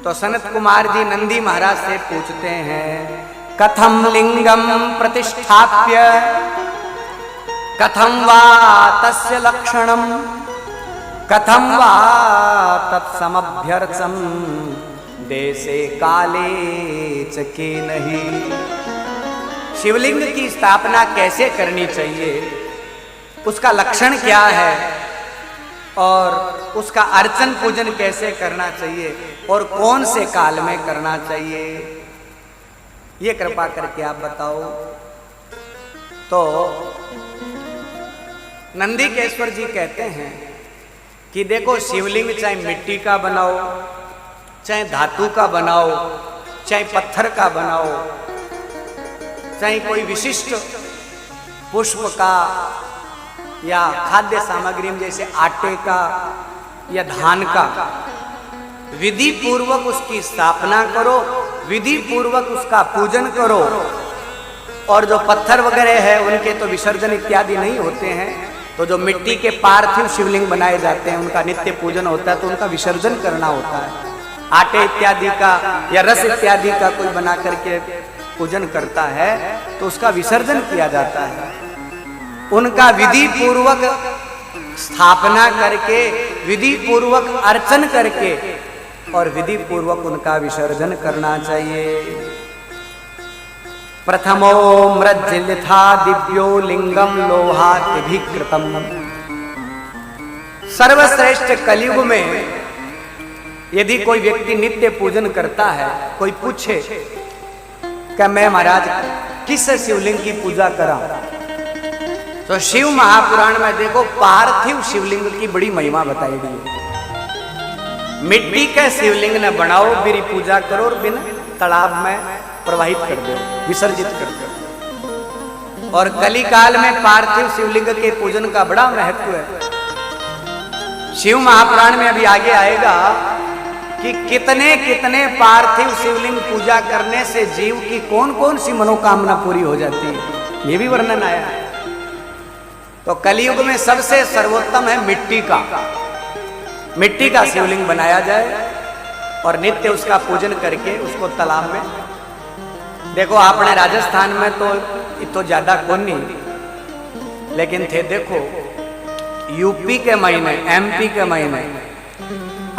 तो सनत कुमार जी नंदी महाराज से पूछते हैं, कथम लिंगम प्रतिष्ठाप्य कथम वा तस्य लक्षणम कथम वा तत्समभ्यर्चम देशे काले च के नहीं। शिवलिंग की स्थापना कैसे करनी चाहिए, उसका लक्षण क्या है और उसका अर्चन पूजन कैसे करना चाहिए और कौन से काल में करना चाहिए, ये कृपा करके आप बताओ। तो नंदीकेश्वर जी कहते हैं कि देखो, शिवलिंग चाहे मिट्टी का बनाओ, चाहे धातु का बनाओ, चाहे पत्थर का बनाओ, चाहे कोई विशिष्ट पुष्प का या खाद्य सामग्री में जैसे आटे का या धान का, विधि पूर्वक उसकी स्थापना करो, विधि पूर्वक उसका पूजन करो। और जो पत्थर वगैरह है उनके तो विसर्जन इत्यादि नहीं होते हैं, तो जो मिट्टी के पार्थिव शिवलिंग बनाए जाते हैं उनका नित्य पूजन होता है, तो उनका विसर्जन करना होता है। आटे इत्यादि का या रस इत्यादि का कोई बना करके पूजन करता है तो उसका विसर्जन किया जाता है। उनका विधि पूर्वक स्थापना करके, विधि पूर्वक अर्चन करके और विधि पूर्वक उनका विसर्जन करना चाहिए। प्रथमो मृज्जलिथा दिव्यो लिंगम लोहातिभिकृतम। सर्वश्रेष्ठ कलयुग में यदि कोई व्यक्ति नित्य पूजन करता है, कोई पूछे कि मैं महाराज किस शिवलिंग की पूजा करा, तो शिव महापुराण में देखो पार्थिव शिवलिंग की बड़ी महिमा बताई गई है। मिट्टी के शिवलिंग ने बनाओ, मेरी पूजा करो और बिना तालाब में प्रवाहित कर दो, विसर्जित कर दो। और कली काल में पार्थिव शिवलिंग के पूजन का बड़ा महत्व है। शिव महापुराण में अभी आगे आएगा कि कितने कितने पार्थिव शिवलिंग पूजा करने से जीव की कौन कौन सी मनोकामना पूरी हो जाती है, ये भी वर्णन आया है। तो कलयुग में सबसे सर्वोत्तम है मिट्टी का, मिट्टी का शिवलिंग बनाया जाए और नित्य उसका पूजन करके उसको तालाब में। देखो आपने राजस्थान में तो ज्यादा कौन नहीं, लेकिन थे देखो यूपी के महीने, एमपी के महीने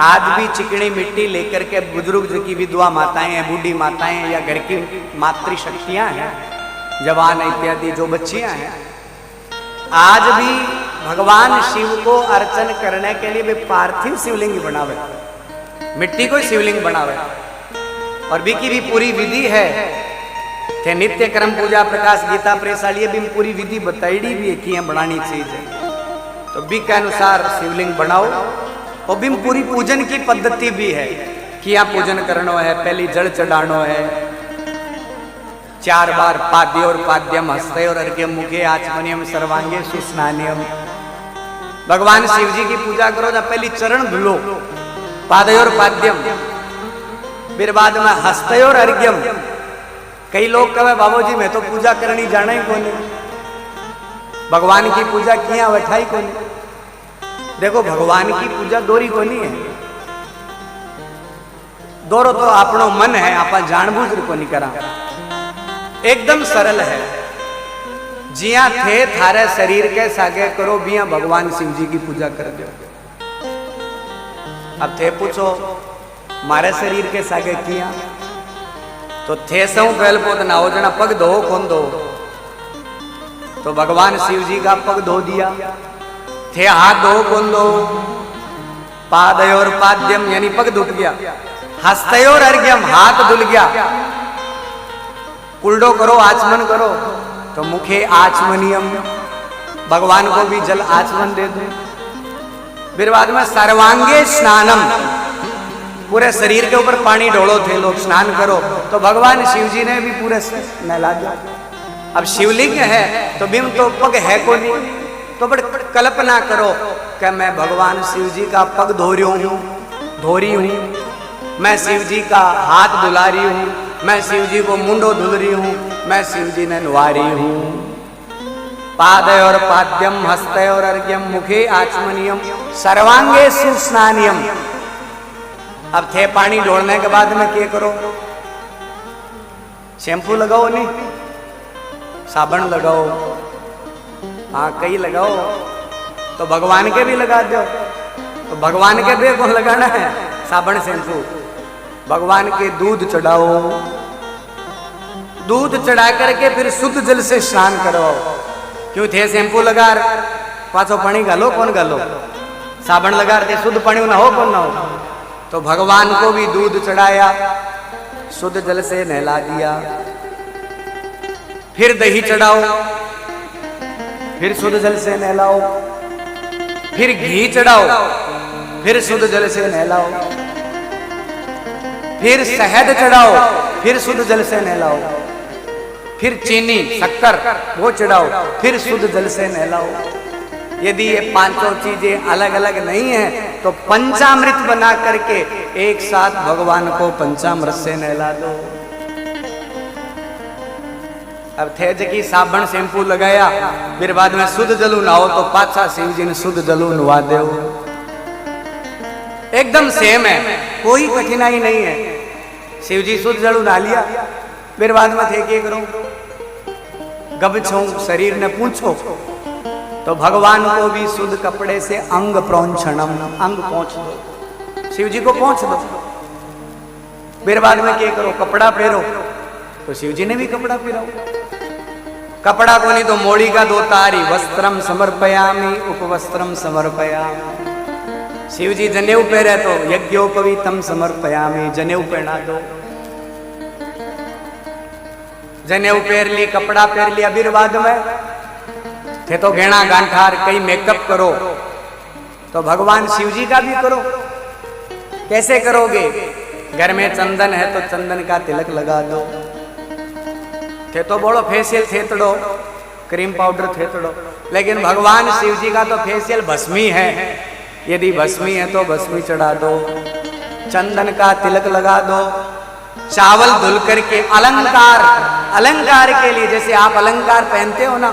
आज भी चिकनी मिट्टी लेकर के बुजुर्ग की विधवा माताएं हैं, बूढ़ी माताएं हैं या घर की मातृशक्तियां हैं, जवान इत्यादि जो बच्चियां हैं, आज भी भगवान शिव को अर्चन करने के लिए वे पार्थिव शिवलिंग बनावे, मिट्टी को शिवलिंग बनावे। और भी की भी पूरी विधि है, थे नित्य क्रम पूजा प्रकाश गीता प्रेसालिए भी पूरी विधि बताईडी भी है कि बनानी चीज है। तो बी के अनुसार शिवलिंग बनाओ और भी पूरी पूजन की पद्धति भी है कि यहाँ पूजन करना है, पहली जल चढ़ाना है, 4 बार पाद्य और पाद्यम हस्ते और अर्घ्य मुखे आचमनियम सर्वांगे सुस्नानियम। भगवान शिव जी की पूजा करो तो पहली चरण धुलो, पाद्य और पाद्यम, फिर बाद में हस्ते और अर्घ्यम। कई लोग कहे बाबूजी मैं तो पूजा करनी जाना ही कौन, भगवान की पूजा किया बैठाई कौन। देखो भगवान की पूजा दोरी को नहीं है, दोरो तो अपनो मन है, आप जानबूझ को नहीं करा। एकदम सरल है, जिया थे थारे शरीर के सागे करो, बिया भगवान शिव जी की पूजा कर दो। अब थे पूछो मारे शरीर के सागे किया तो थे सौ पहल पोत ना हो जना पग धो कौन दो, तो भगवान शिव जी का पग धो दिया। थे हाथ धो कौन दो, पादयोर पाद्यम यानी पग धुल गया, हस्तयोर अर्घ्यम हाथ धुल गया, कुल्डो करो आचमन करो तो मुखे आचमनियम, भगवान को भी जल आचमन दे दो। फिर बाद में सर्वांगे स्नानम, पूरे शरीर के ऊपर पानी ढोलो थे लोग, स्नान करो, तो भगवान शिव जी ने भी पूरे नहला दिया। अब शिवलिंग है तो बिम तो पग है को नहीं, तो बड़ कल्पना करो कि मैं भगवान शिव जी का पग धो रही हूँ, मैं शिव जी का हाथ धुला रही हूँ, मैं शिव जी को मुंडो धुल रही हूँ, मैं शिव जी ने नुआ रही हूँ। पादय और पाद्यम हस्तय और अर्घ्यम मुखे आचमनियम सर्वांगे सुस्नानियम। अब थे पानी ढोलने के बाद में क्या करो? शैम्पू लगाओ नहीं, साबुन लगाओ, हाँ कई लगाओ, तो भगवान के भी लगा दो। तो भगवान के भी कौन लगाना है? साबुन शैम्पू। भगवान के दूध चढ़ाओ, दूध चढ़ा करके फिर शुद्ध जल से स्नान करो। क्यों थे शैम्पू लगा पाछो पानी गालो, कौन गालो? साबुन लगा दे शुद्ध पानी ना हो, कौन ना हो? तो भगवान को भी दूध चढ़ाया, शुद्ध जल से नहला दिया। फिर दही चढ़ाओ, फिर शुद्ध जल से नहलाओ। फिर घी चढ़ाओ, फिर शुद्ध जल से नहलाओ। फिर शहद चढ़ाओ, फिर शुद्ध जल से नहलाओ। फिर चीनी शक्कर वो चढ़ाओ, फिर शुद्ध जल से नहलाओ। यदि ये पांचों चीजें अलग अलग नहीं है तो पंचामृत बना करके एक साथ भगवान को पंचामृत से नहला दो। अब थे की साबुन शैम्पू लगाया, फिर बाद में शुद्ध जलू नहाओ तो पाछा शिव जी ने शुद्ध जलू नवा दो। एकदम सेम है, कोई कठिनाई नहीं है। शिव जी शुद्ध जलू नहा लिया, फिर बाद में थे क्या करो? गबछो शरीर ने पूछो तो भगवान को भी शुद्ध कपड़े से अंग प्रोंछनम, अंग पोंछ दो, शिव जी को पोंछ दो। फिर बाद में क्या करो? कपड़ा पहरो, तो शिव जी ने भी कपड़ा पहराओ। कपड़ा को नहीं तो मोड़ी का दो तारी, वस्त्रम समर्पयामि उपवस्त्रम समर्पयामि। शिव जी जनेऊ पहरे तो यज्ञोपवीतम समर्पयामि, जनेऊ पहना दो। जनेऊ पहर ली, कपड़ा पहर लिया, फिर बाद में थे तो घेना गांठार कई मेकअप करो, तो भगवान शिव जी का भी करो। कैसे करोगे? घर में चंदन है तो चंदन का तिलक लगा दो। थे तो बोलो फेशियल थेतड़ो, क्रीम पाउडर थेतड़ो, लेकिन भगवान शिव जी का तो फेशियल भस्मी है। यदि भस्मी है तो भस्मी चढ़ा दो, चंदन का तिलक लगा दो। चावल धुल करके अलंकार, अलंकार के लिए जैसे आप अलंकार पहनते हो ना,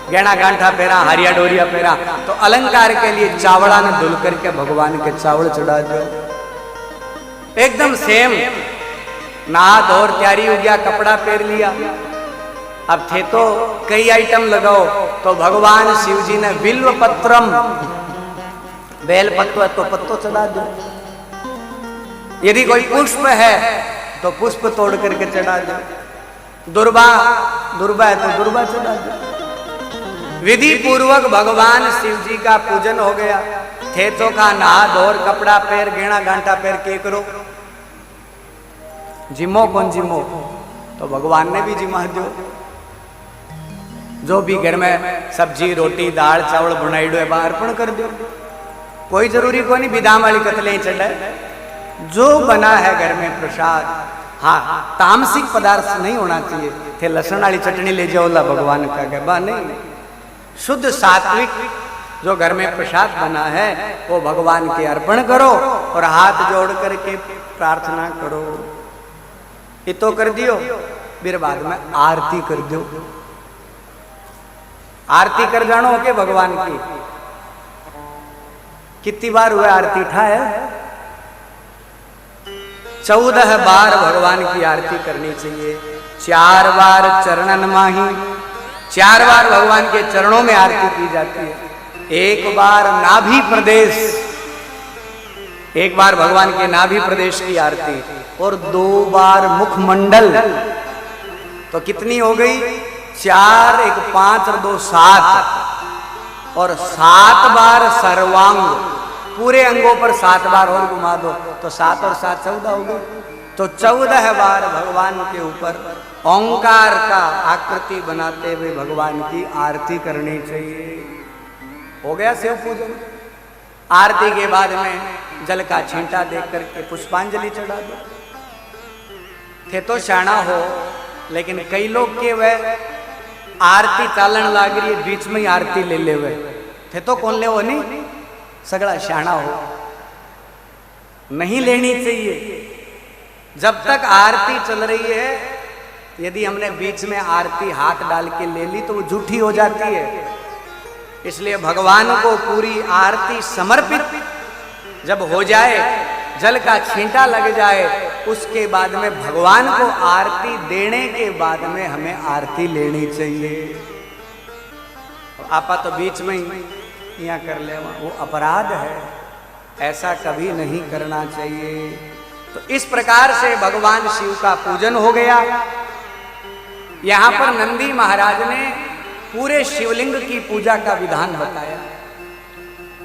गहना गांठा पहरा, हरिया डोरिया पहरा, तो अलंकार के लिए चावड़ा ने धुल करके भगवान के चावल चढ़ा दो। एकदम सेम। नहा धोर तैयारी हो गया, कपड़ा पहन लिया। अब थे तो कई आइटम लगाओ, तो भगवान शिव जी ने बिल्व पत्रम, बेल पत्तो तो पत्तो चढ़ा दो। यदि कोई पुष्प है तो पुष्प तोड़ करके चढ़ा दो। दुर्बा, दुर्बा है तो दुर्बा चढ़ा दो। विधि पूर्वक भगवान शिव जी का पूजन हो गया। थे तो का नहा धोर कपड़ा पैर गेना गांठा पैर के करो। जिमो कौन जिमो? तो भगवान ने भी जिमा दो। जो भी घर में सब्जी रोटी दाल चावल बनाईडो है बाहर अर्पण कर दो। कोई जरूरी को नहीं बिदाम वाली कतले चढ़े, जो बना है घर में प्रसाद। हाँ, तामसिक पदार्थ नहीं होना चाहिए। थे लहसुन वाली चटनी ले जाओ ला भगवान का गबा नहीं, शुद्ध सात्विक जो घर में प्रसाद बना है वो भगवान के अर्पण करो और हाथ जोड़ करके प्रार्थना करो। ये तो कर दियो, फिर बाद में आरती कर दो। आरती कर जानो के भगवान की कितनी बार हुआ आरती ठाए? 14 बार भगवान की आरती करनी चाहिए। 4 बार चरणन माही, 4 बार भगवान के चरणों में आरती की जाती है। 1 बार नाभि प्रदेश, 1 बार भगवान के नाभि प्रदेश की आरती और 2 बार मुखमंडल। तो कितनी हो गई? 4, 1, 5 और 2, 7 और 7 बार सर्वांग, पूरे अंगों पर 7 बार और घुमा दो तो 7 और 7 14 हो गई। तो 14 बार भगवान के ऊपर ओंकार का आकृति बनाते हुए भगवान की आरती करनी चाहिए। हो गया शिव पूजन। आरती के बाद में जल का छींटा देख करके पुष्पांजलि चढ़ा दो। थे तो शाना हो, लेकिन कई लोग के वह आरती चालन लाग रही है, बीच में ही आरती ले ले हुए थे तो कौन ले वो नहीं, सगड़ा शाना हो। नहीं लेनी चाहिए। जब तक आरती चल रही है, यदि हमने बीच में आरती हाथ डाल के ले ली तो वो झूठी हो जाती है। इसलिए भगवान को पूरी आरती समर्पित जब हो जाए जल का छींटा लग जाए, उसके बाद में भगवान को आरती देने के बाद में हमें आरती लेनी चाहिए। आपा तो बीच में ही यहाँ कर ले, वो अपराध है, ऐसा कभी नहीं करना चाहिए। तो इस प्रकार से भगवान शिव का पूजन हो गया। यहाँ पर नंदी महाराज ने पूरे शिवलिंग की पूजा का विधान बताया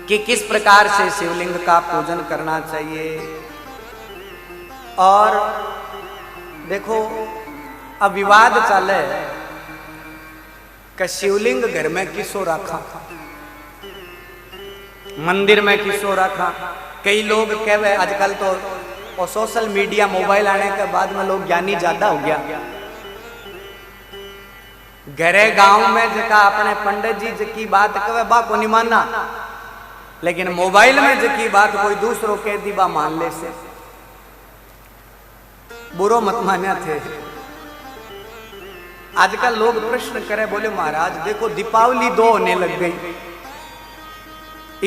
कि किस प्रकार से शिवलिंग का पूजन करना चाहिए। और देखो अब विवाद चले कि शिवलिंग घर में किसो रखा, मंदिर में किसो रखा। कई लोग कहे आजकल तो और सोशल मीडिया मोबाइल आने के बाद में लोग ज्ञानी ज्यादा हो गया। घरे गांव में जका अपने पंडित जी की बात कहे बा को नहीं मानना, लेकिन मोबाइल में जकी बात कोई दूसरों कह दी बा मान ले से बुरो मत मान्या थे। आजकल लोग प्रश्न करे, बोले महाराज देखो दीपावली 2 होने लग गई,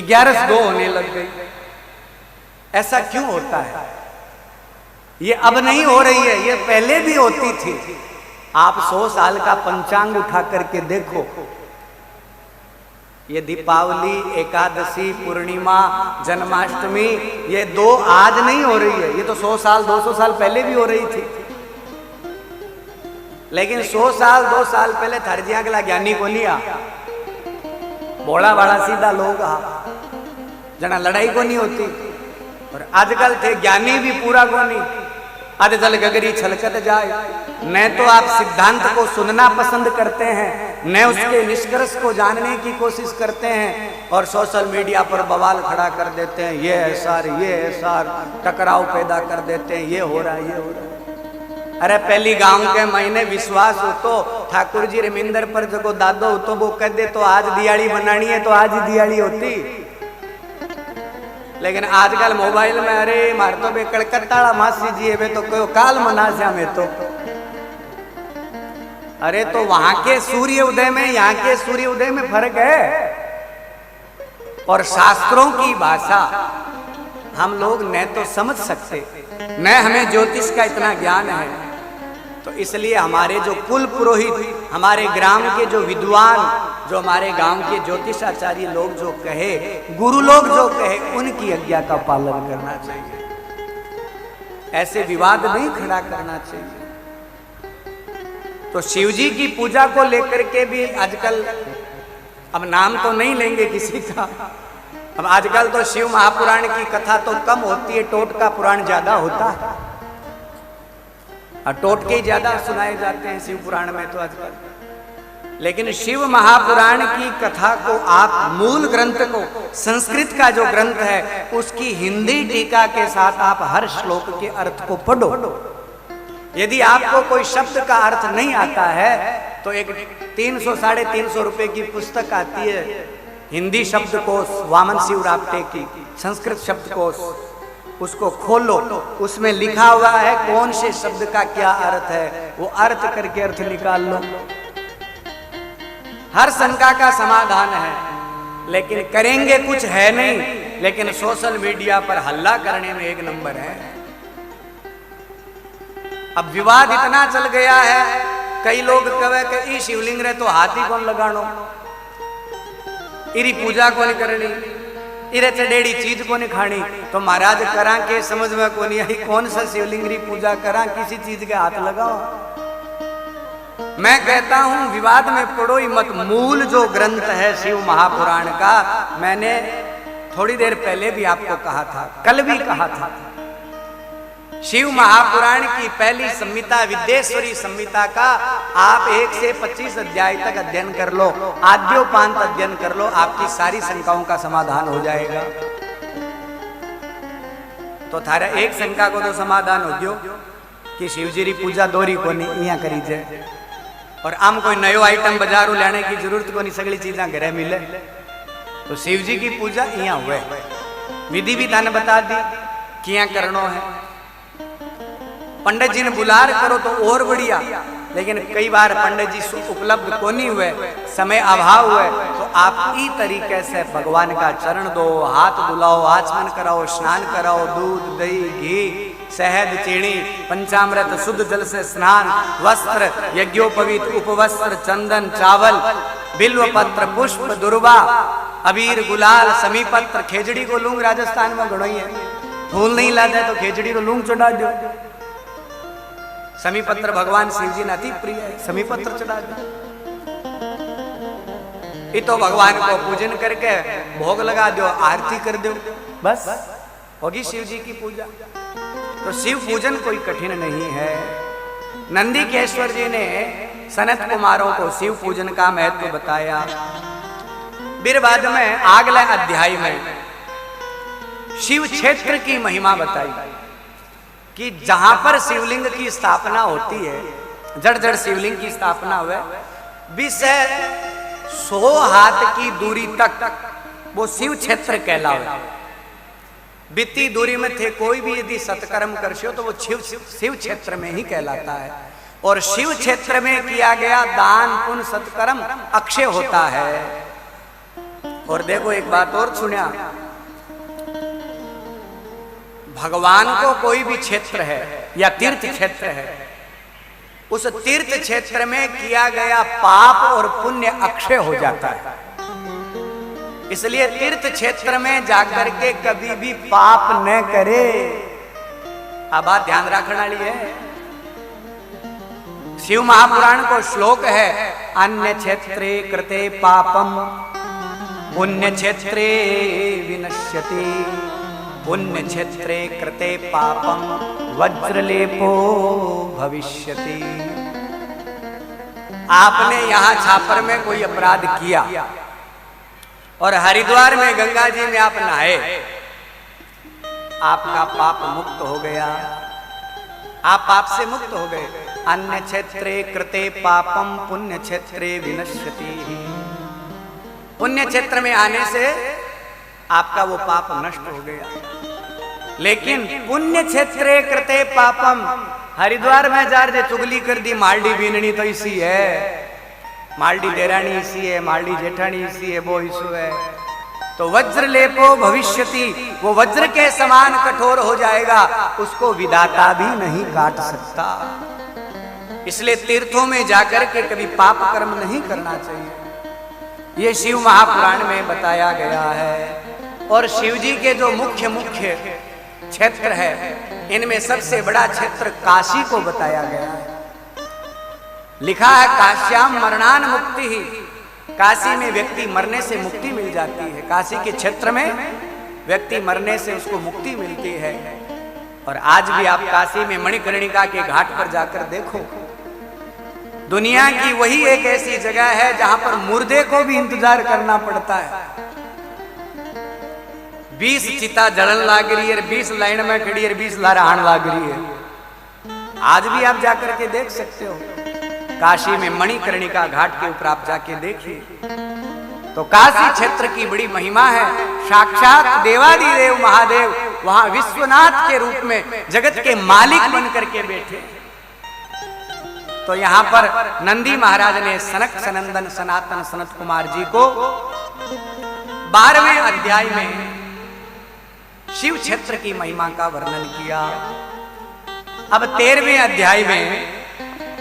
11 2 होने लग गई, ऐसा क्यों होता है? ये अब नहीं हो रही है, ये पहले भी होती थी। आप 100 साल का पंचांग उठा करके देखो, ये दीपावली, एकादशी, पूर्णिमा, जन्माष्टमी, ये 2 आज नहीं हो रही है, ये तो 100 साल 200 साल पहले भी हो रही थी। लेकिन 100 साल 2 साल पहले थर्जिया के ज्ञानी को नहीं आ, बोला बड़ा सीधा लोग आ, जना लड़ाई को नहीं होती। और आजकल थे ज्ञानी भी पूरा को नहीं, अध जल गगरी छलकत जाए। न तो आप सिद्धांत को सुनना पसंद करते हैं, न उसके निष्कर्ष को जानने की कोशिश करते हैं, और सोशल मीडिया पर बवाल खड़ा कर देते हैं, ये ऐसा टकराव पैदा कर देते हैं, ये हो रहा है, ये हो रहा है। अरे पहली गांव के महीने विश्वास हो तो ठाकुर जी रमिंदर पर जो दादो हो तो वो कह दे तो आज दियाली बनानी है तो आज ही दियाली होती। लेकिन आजकल मोबाइल में अरे मार तो बे कलकत्ता मासी जी है तो कोई काल मना से हमें तो, अरे तो वहां के सूर्य उदय में यहाँ के सूर्य उदय में फर्क है। और शास्त्रों की भाषा हम लोग न तो समझ सकते, न हमें ज्योतिष का इतना ज्ञान है। तो इसलिए हमारे जो कुल पुरोहित, हमारे ग्राम के जो विद्वान, जो हमारे गांव के ज्योतिषाचार्य लोग जो कहे, गुरु लोग जो कहे, उनकी आज्ञा का पालन करना चाहिए। ऐसे विवाद नहीं खड़ा करना चाहिए। तो शिव जी की पूजा को लेकर के भी आजकल, अब नाम तो नहीं लेंगे किसी का, अब आजकल तो शिव महापुराण की कथा तो कम होती है, टोटका पुराण ज्यादा होता है, और टोटके ही ज्यादा सुनाए जाते हैं शिव पुराण में तो आजकल। लेकिन शिव महापुराण की कथा को आप मूल ग्रंथ को, संस्कृत का जो ग्रंथ है उसकी हिंदी टीका के साथ आप हर श्लोक के अर्थ को पढ़ो। यदि आपको कोई शब्द का अर्थ नहीं आता है तो एक 300-350 रुपए की पुस्तक आती है, हिंदी शब्दकोश, वामन शिव राप्टे की संस्कृत शब्दकोश, उसको खोलो, उसमें लिखा हुआ है कौन से शब्द का क्या अर्थ है, वो अर्थ करके अर्थ निकाल लो। हर शंका का समाधान है, लेकिन करेंगे कुछ है नहीं, लेकिन सोशल मीडिया पर हल्ला करने में एक नंबर है। अब विवाद इतना चल गया है, कई लोग कहे कि ई शिवलिंग रे तो हाथी कौन लगानो, इरी पूजा कौन करनी, इरे चढ़ेड़ी चीज को नहीं खानी। तो महाराज करा के समझ में को नहीं आई, कौन सा शिवलिंग री पूजा करा, किसी चीज के हाथ लगाओ। मैं कहता हूं विवाद में पड़ो ही मत। मूल जो ग्रंथ है शिव महापुराण का, मैंने थोड़ी देर पहले भी आपको कहा था, कल भी कहा था, शिव महापुराण की पहली संहिता विद्येश्वरी संहिता का आप 1 से 25 अध्याय तक अध्ययन कर लो, आद्योपांत अध्ययन कर लो, आपकी सारी शंकाओं का समाधान हो जाएगा। तो थारा एक शंका को तो समाधान हो गयो कि शिवजी री पूजा दोरी को नहीं यहाँ करी जाए, और आम कोई नयो आइटम बाजारू लेने की जरूरत को नहीं, सगली चीजा घरे मिले। तो शिवजी की पूजा यहाँ हुए, विधि भी थाने बता दी कि यहाँ करनो है। पंडित जी ने बुलार करो तो और बढ़िया, लेकिन कई बार पंडित जी उपलब्ध को नहीं हुए, समय अभाव हुए, तो आप ई तरीके से भगवान का चरण दो, हाथ धुलाओ, आचमन कराओ, स्नान कराओ, दूध दही घी शहद चीनी पंचामृत शुद्ध जल से स्नान, वस्त्र यज्ञोपवीत उपवस्त्र चंदन चावल बिल्व पत्र पुष्प दुर्वा अबीर गुलाल समीपत्र। खेजड़ी को लूंग राजस्थान में घणो ही है, फूल नहीं लाता तो खेजड़ी को लूंग चढ़ा दो। समीपत्र भगवान शिव जी ने अति प्रिय है, समीपत्र चढ़ा दो। ये तो भगवान को पूजन करके भोग लगा दो, आरती कर दो, बस होगी शिव जी की पूजा। तो शिव पूजन कोई कठिन नहीं है। नंदीकेश्वर जी ने सनत कुमारों को शिव पूजन का महत्व बताया। बिरबाद में अगले अध्याय में शिव क्षेत्र की महिमा बताई कि जहां पर शिवलिंग की स्थापना होती है, जड़ जड़ शिवलिंग की स्थापना हुए, 100 हाथ की दूरी तक वो शिव क्षेत्र कहलावे। बीती दूरी में थे कोई भी यदि सत्कर्म करशो तो वो शिव क्षेत्र में ही कहलाता है। और शिव क्षेत्र में किया गया दान पुण्य सत्कर्म अक्षय होता है। और देखो एक बात और सुनिया, भगवान को कोई भी क्षेत्र है या तीर्थ क्षेत्र है, उस तीर्थ क्षेत्र में किया गया पाप और पुण्य अक्षय हो जाता है। इसलिए तीर्थ क्षेत्र में जाकर के कभी भी पाप न करे। अब बात ध्यान रखने वाली है। शिव महापुराण को श्लोक है, अन्य क्षेत्रे कृते पापम पुण्य क्षेत्रे विनश्यति, पुण्य क्षेत्रे कृते पापम वज्रलेपो भविष्यति। आपने यहां छापर में कोई अपराध किया और हरिद्वार में गंगा जी में आप नहाए, आपका पाप मुक्त हो गया, आप पाप से मुक्त हो गए। अन्य क्षेत्रे कृते पापम पुण्य क्षेत्रे विनश्यति। पुण्य क्षेत्र में आने से आपका वो पाप नष्ट हो गया। लेकिन पुण्य क्षेत्रे कृते पापम, हरिद्वार में जार दे चुगली कर दी, मालडी बीननी तो इसी है, मालडी देरानी इसी है, मालडी जेठानी इसी है, वो इसु है, तो वज्र लेपो भविष्यति, वो वज्र के समान कठोर हो जाएगा, उसको विधाता भी नहीं काट सकता। इसलिए तीर्थों में जाकर के कभी पाप कर्म नहीं करना चाहिए। ये शिव महापुराण में बताया गया है। और शिव जी के जो मुख्य मुख्य क्षेत्र है, इनमें सबसे बड़ा क्षेत्र काशी को बताया गया है। लिखा है काश्याम मरणान मुक्ति ही, काशी में व्यक्ति मरने से मुक्ति मिल जाती है। काशी के क्षेत्र में व्यक्ति मरने से उसको मुक्ति मिलती है। और आज भी आप काशी में मणिकर्णिका के घाट पर जाकर देखो, दुनिया की वही एक ऐसी जगह है जहां पर मुर्दे को भी इंतजार करना पड़ता है। 20 चिता जलन लाग रही है, 20 लाइन में खड़ी है, 20 लहरान लाग रही है। आज भी आप जाकर के देख सकते हो। काशी में मणिकर्णिका घाट के ऊपर आप जाके देखिए तो काशी क्षेत्र की बड़ी महिमा है। साक्षात देवादिदेव महादेव वहां विश्वनाथ के रूप में जगत के मालिक बन करके बैठे। तो यहां पर नंदी महाराज ने सनक सनंदन सनातन सनत कुमार जी को 12वें अध्याय में शिव क्षेत्र की महिमा का वर्णन किया। अब 13वें अध्याय में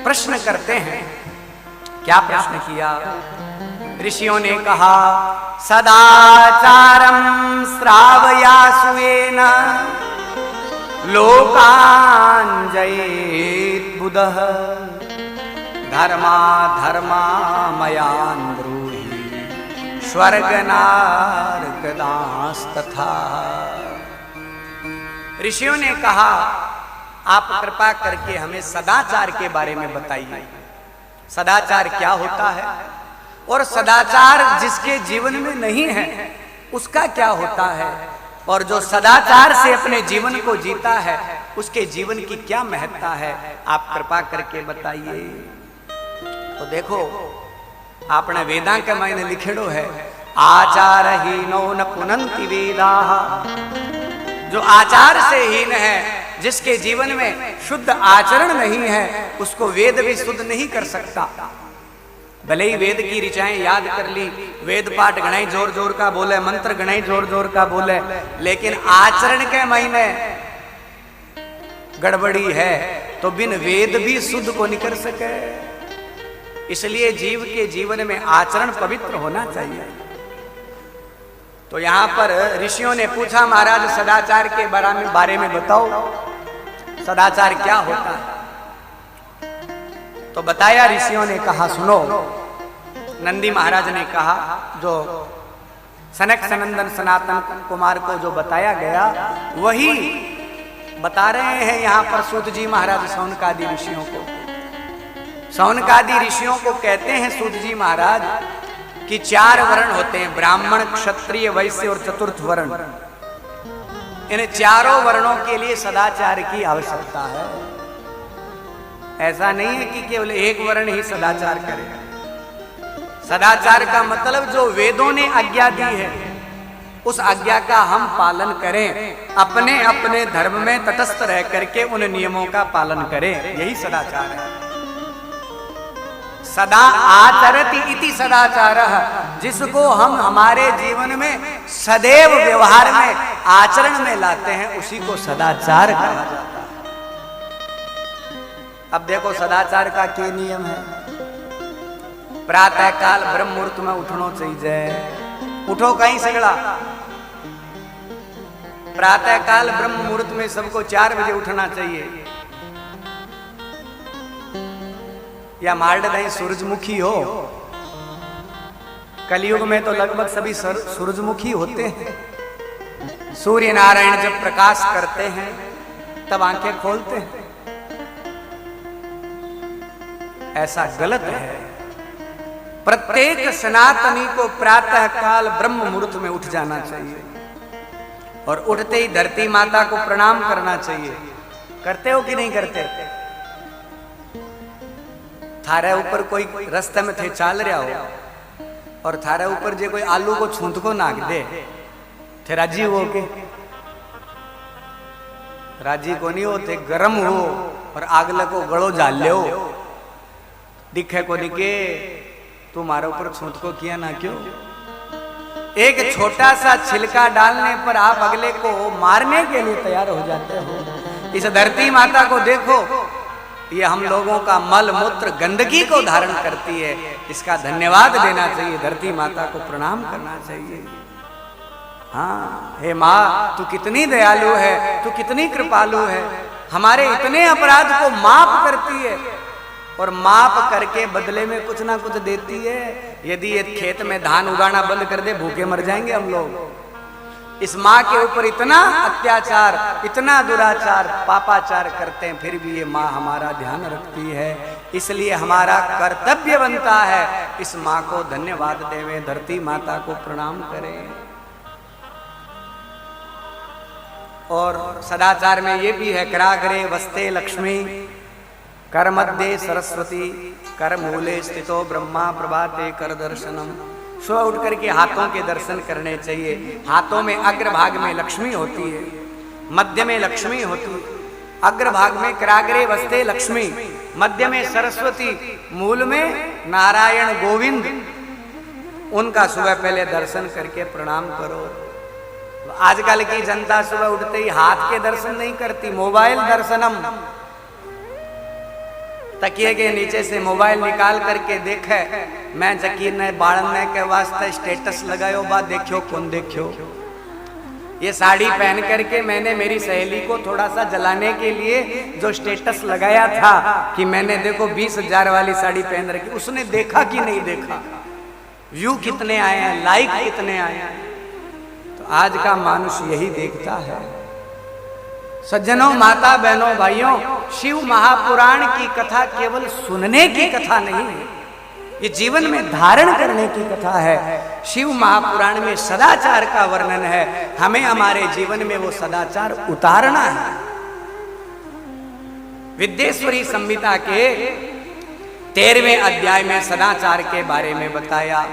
प्रश्न करते हैं। क्या प्रश्न किया? ऋषियों ने कहा, सदाचारम श्रावयासुएन लोकान जयेत बुधः धर्मा धर्मा मयान ब्रूहि स्वर्ग नारकदांस्तथा। ऋषियों ने कहा, आप कृपा करके हमें सदाचार के बारे में बताइए। सदाचार क्या होता है और सदाचार जिसके जीवन में नहीं है उसका क्या होता है, और जो सदाचार से अपने जीवन को जीता है उसके जीवन की क्या महत्ता है, आप कृपा करके बताइए। तो देखो, आपने वेदा के मायने लिखेड़ो है, आचारहीनो न पुनन्ति वेदाः। जो आचार से हीन है जिसके जीवन में शुद्ध आचरण नहीं है उसको वेद भी शुद्ध नहीं कर सकता। भले ही वेद की ऋचाएं याद कर ली, वेद पाठ गणाई जोर जोर का बोले, मंत्र गणाई जोर जोर का बोले, लेकिन आचरण के महीने गड़बड़ी है तो बिन वेद भी शुद्ध को नहीं कर सके। इसलिए जीव के जीवन में आचरण पवित्र होना चाहिए। तो यहां पर ऋषियों ने पूछा, महाराज सदाचार के बारे में बताओ, सदाचार क्या होता है? तो बताया ऋषियों ने कहा, सुनो। नंदी महाराज ने कहा, जो सनक सनंदन सनातन कुमार को जो बताया गया वही बता रहे हैं यहाँ पर सूत जी महाराज शौनकादि ऋषियों को। शौनकादि ऋषियों को कहते हैं सूत जी महाराज कि 4 वर्ण होते हैं, ब्राह्मण, क्षत्रिय, वैश्य और चतुर्थ वर्ण। इन चारों वर्णों के लिए सदाचार की आवश्यकता है। ऐसा नहीं है कि केवल एक वर्ण ही सदाचार करे। सदाचार का मतलब जो वेदों ने आज्ञा दी है उस आज्ञा का हम पालन करें, अपने अपने धर्म में तटस्थ रह करके उन नियमों का पालन करें, यही सदाचार है। सदा आचरति इति सदाचारः, जिसको हम हमारे जीवन में सदैव व्यवहार में आचरण में लाते हैं उसी को सदाचार कहा जाता है। अब देखो सदाचार का क्या नियम है। प्रातः काल ब्रह्म मुहूर्त में उठना चाहिए। उठो कहीं सगड़ा। प्रातः काल ब्रह्म मुहूर्त में सबको 4 बजे उठना चाहिए। या मार्ड दही सूरजमुखी हो। कलयुग में तो लगभग सभी सूरजमुखी होते हैं। सूर्य नारायण जब प्रकाश करते हैं तब आंखें खोलते हैं। ऐसा गलत है। प्रत्येक सनातनी को प्रातः काल ब्रह्म मुहूर्त में उठ जाना चाहिए और उठते ही धरती माता को प्रणाम करना चाहिए। करते हो कि नहीं करते? थारे ऊपर कोई रास्ते में थे चाल रहा हो और थारे ऊपर जे कोई आलू को छूंद को नाक दे, थे राजी हो के? राजी को नहीं होते। गरम हो और आगले को गड़ो जाल ले हो, दिखे को दिखे तुम्हारे ऊपर छूंद को किया ना क्यों? एक छोटा सा छिलका डालने पर आप अगले को मारने के लिए तैयार हो जाते हो। इस धरती माता को देखो, ये हम लोगों का मल मूत्र गंदगी को धारण करती है। इसका धन्यवाद देना चाहिए, धरती माता को प्रणाम करना चाहिए। हाँ, हे माँ तू कितनी दयालु है, तू कितनी कृपालु है, हमारे इतने अपराध को माफ करती है और माफ करके बदले में कुछ ना कुछ देती है। यदि ये खेत में धान उगाना बंद कर दे भूखे मर जाएंगे हम लोग। इस माँ के ऊपर इतना अत्याचार, इतना दुराचार, पापाचार करते हैं, फिर भी ये माँ हमारा ध्यान रखती है। इसलिए हमारा कर्तव्य बनता है इस माँ को धन्यवाद देवे, धरती माता को प्रणाम करें। और सदाचार में ये भी है, कराग्रे वस्ते लक्ष्मी, कर मध्य सरस्वती, कर मूले स्थितो ब्रह्मा, प्रभाते कर दर्शनम। सुबह उठ करके हाथों के दर्शन करने चाहिए। हाथों में अग्रभाग में लक्ष्मी होती है, मध्य में लक्ष्मी होती है। अग्रभाग में कराग्रे वस्ते लक्ष्मी, मध्य में सरस्वती, मूल में नारायण गोविंद। उनका सुबह पहले दर्शन करके प्रणाम करो। आजकल की जनता सुबह उठते ही हाथ के दर्शन नहीं करती, मोबाइल दर्शनम। तकिए के नीचे से मोबाइल निकाल करके देखे, मैं जकीर ने बाढ़ने के वास्ते स्टेटस लगायो बा, देखियो कौन देखियो। ये साड़ी पहन करके मैंने मेरी सहेली को थोड़ा सा जलाने के लिए जो स्टेटस लगाया था कि मैंने देखो 20,000 वाली साड़ी पहन रखी, उसने देखा कि नहीं देखा, व्यू कितने आए हैं, लाइक कितने आए हैं। तो आज का मनुष्य यही देखता है। सज्जनों, माता बहनों, भाइयों, शिव महापुराण की कथा केवल सुनने की कथा नहीं है, ये जीवन में धारण करने की कथा है। शिव महापुराण में सदाचार का वर्णन है, हमें हमारे जीवन में वो सदाचार उतारना है। विद्येश्वरी संहिता के 13वें अध्याय में सदाचार के बारे में बताया।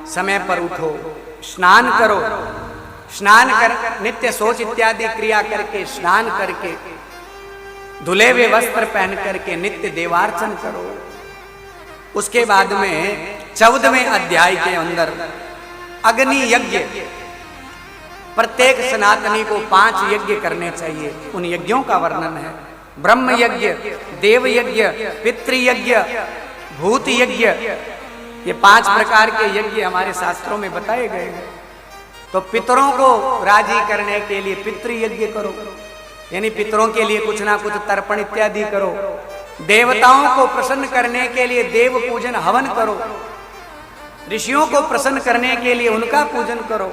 समय पर उठो, स्नान करो, स्नान कर नित्य शौच इत्यादि क्रिया करके स्नान करके धुले हुए वस्त्र पहन करके नित्य देवार्चन करो। उसके बाद में 14वें अध्याय के अंदर अग्नि यज्ञ, प्रत्येक सनातनी को 5 यज्ञ करने चाहिए। उन यज्ञों का वर्णन है। ब्रह्म यज्ञ, देव यज्ञ, पितृयज्ञ, भूत यज्ञ, ये 5 प्रकार के यज्ञ हमारे शास्त्रों में बताए गए हैं। तो पितरों को राजी करने के लिए पितृयज्ञ करो, यानी पितरों के लिए कुछ ना कुछ तर्पण इत्यादि करो। देवताओं को प्रसन्न करने के लिए देव पूजन हवन करो। ऋषियों को प्रसन्न करने के लिए उनका पूजन करो।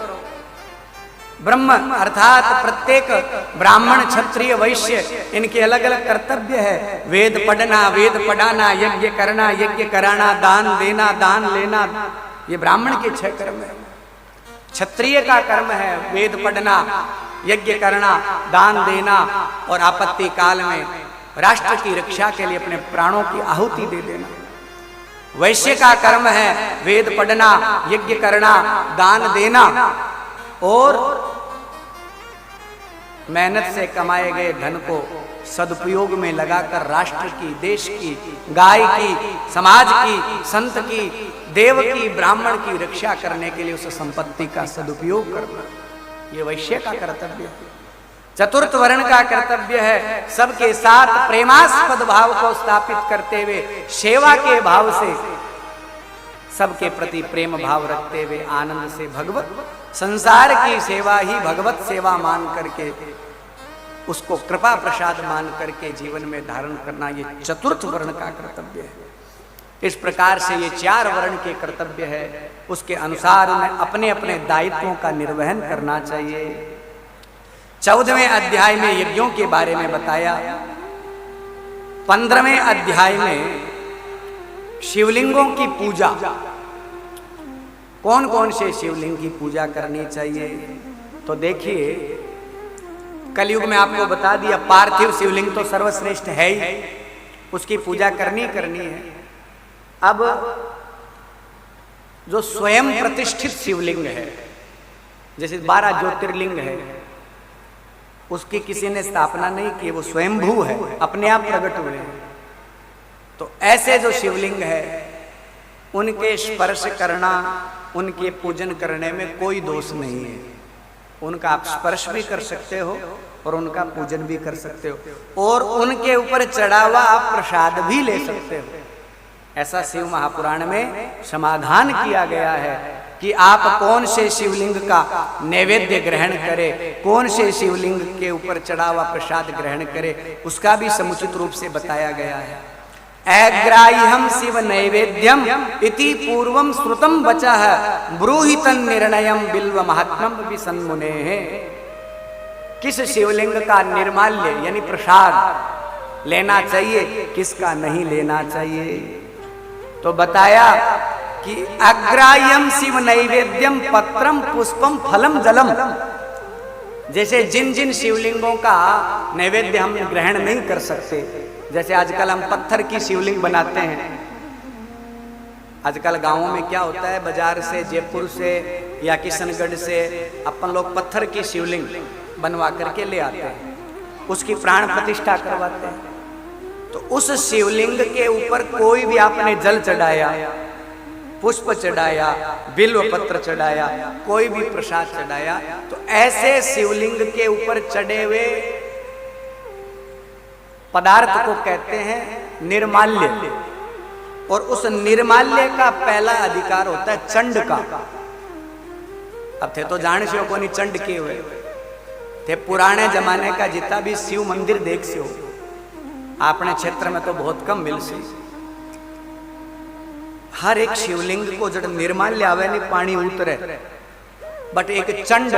ब्रह्म अर्थात प्रत्येक ब्राह्मण, क्षत्रिय, वैश्य, इनके अलग अलग कर्तव्य है। वेद पढ़ना, वेद पढ़ाना, यज्ञ करना, यज्ञ कराना, दान देना, दान लेना, ये ब्राह्मण के 6 कर्म है। क्षत्रिय का कर्म है वेद पढ़ना, यज्ञ करना, दान देना और आपत्ति काल में राष्ट्र की रक्षा के लिए अपने प्राणों की आहुति दे देना। वैश्य का कर्म है वेद पढ़ना, यज्ञ करना, दान देना और मेहनत से कमाए गए धन को सदुपयोग में लगाकर राष्ट्र की, देश की, गाय की, समाज की, संत की, देव की, ब्राह्मण की रक्षा करने के लिए उस संपत्ति का सदुपयोग करना, ये वैश्य का कर्तव्य है। चतुर्थ वर्ण का कर्तव्य है सबके साथ प्रेमास्पद भाव को स्थापित करते हुए, सेवा के भाव से सबके प्रति प्रेम भाव रखते हुए आनंद से भगवत संसार की सेवा ही भगवत सेवा मान करके उसको कृपा प्रसाद मान करके जीवन में धारण करना, ये चतुर्थ वर्ण का कर्तव्य है। इस प्रकार से ये 4 वर्ण के कर्तव्य है, उसके अनुसार उन्हें अपने अपने दायित्वों का निर्वहन करना चाहिए। 14वें अध्याय में यज्ञों के बारे में बताया। 15वें अध्याय में शिवलिंगों की पूजा, कौन कौन से शिवलिंग की पूजा करनी चाहिए। तो देखिए, कलयुग में आपको बता दिया पार्थिव शिवलिंग तो सर्वश्रेष्ठ है ही, उसकी पूजा करनी है। अब जो स्वयं प्रतिष्ठित शिवलिंग है, जैसे 12 ज्योतिर्लिंग है, उसकी किसी ने स्थापना नहीं की, वो स्वयंभू है, अपने आप प्रकट हुए हैं। तो ऐसे जो शिवलिंग है उनके स्पर्श करना, उनके पूजन करने में कोई दोष नहीं है। उनका आप स्पर्श भी कर सकते हो और उनका पूजन भी कर सकते हो और उनके ऊपर चढ़ा हुआ आप प्रसाद भी ले सकते हो। ऐसा शिव महापुराण में समाधान किया गया है कि आप कौन से शिवलिंग का नैवेद्य ग्रहण करें, कौन से शिवलिंग के ऊपर चढ़ा हुआ प्रसाद ग्रहण करें, उसका भी समुचित रूप से बताया गया है। अग्राह्यम शिव नैवेद्यम इति पूर्वम श्रुतम वचः ब्रूहि तन्निर्णयम बिल्व महात्म्यम विसन्मुने। किस शिवलिंग का निर्माल्य यानी प्रसाद लेना चाहिए, किसका नहीं लेना चाहिए। तो बताया कि अग्राह्यम शिव नैवेद्यम पत्रम पुष्पम फलम जलम। जैसे जिन जिन शिवलिंगों का नैवेद्य हम ग्रहण नहीं कर सकते, जैसे आजकल हम पत्थर की शिवलिंग बनाते हैं। आजकल गांवों में क्या होता है, बाजार से, जयपुर से या किशनगढ़ से अपन लोग पत्थर की शिवलिंग बनवा करके ले आते हैं, उसकी प्राण प्रतिष्ठा करवाते हैं। तो उस शिवलिंग के ऊपर कोई भी आपने जल चढ़ाया, पुष्प चढ़ाया, बिल्व पत्र चढ़ाया, कोई भी प्रसाद चढ़ाया, तो ऐसे शिवलिंग के ऊपर चढ़े हुए पदार्थ को कहते हैं निर्माल्य। और उस निर्माल्य का पहला अधिकार होता है चंड का। अब थे तो जान से को नहीं चंड किए हुए थे, पुराने जमाने का जितना भी शिव मंदिर देख से हो, अपने क्षेत्र में तो बहुत कम मिल सी। हर एक शिवलिंग को जब निर्माल्य आवे नहीं पानी उतरे, बट एक चंड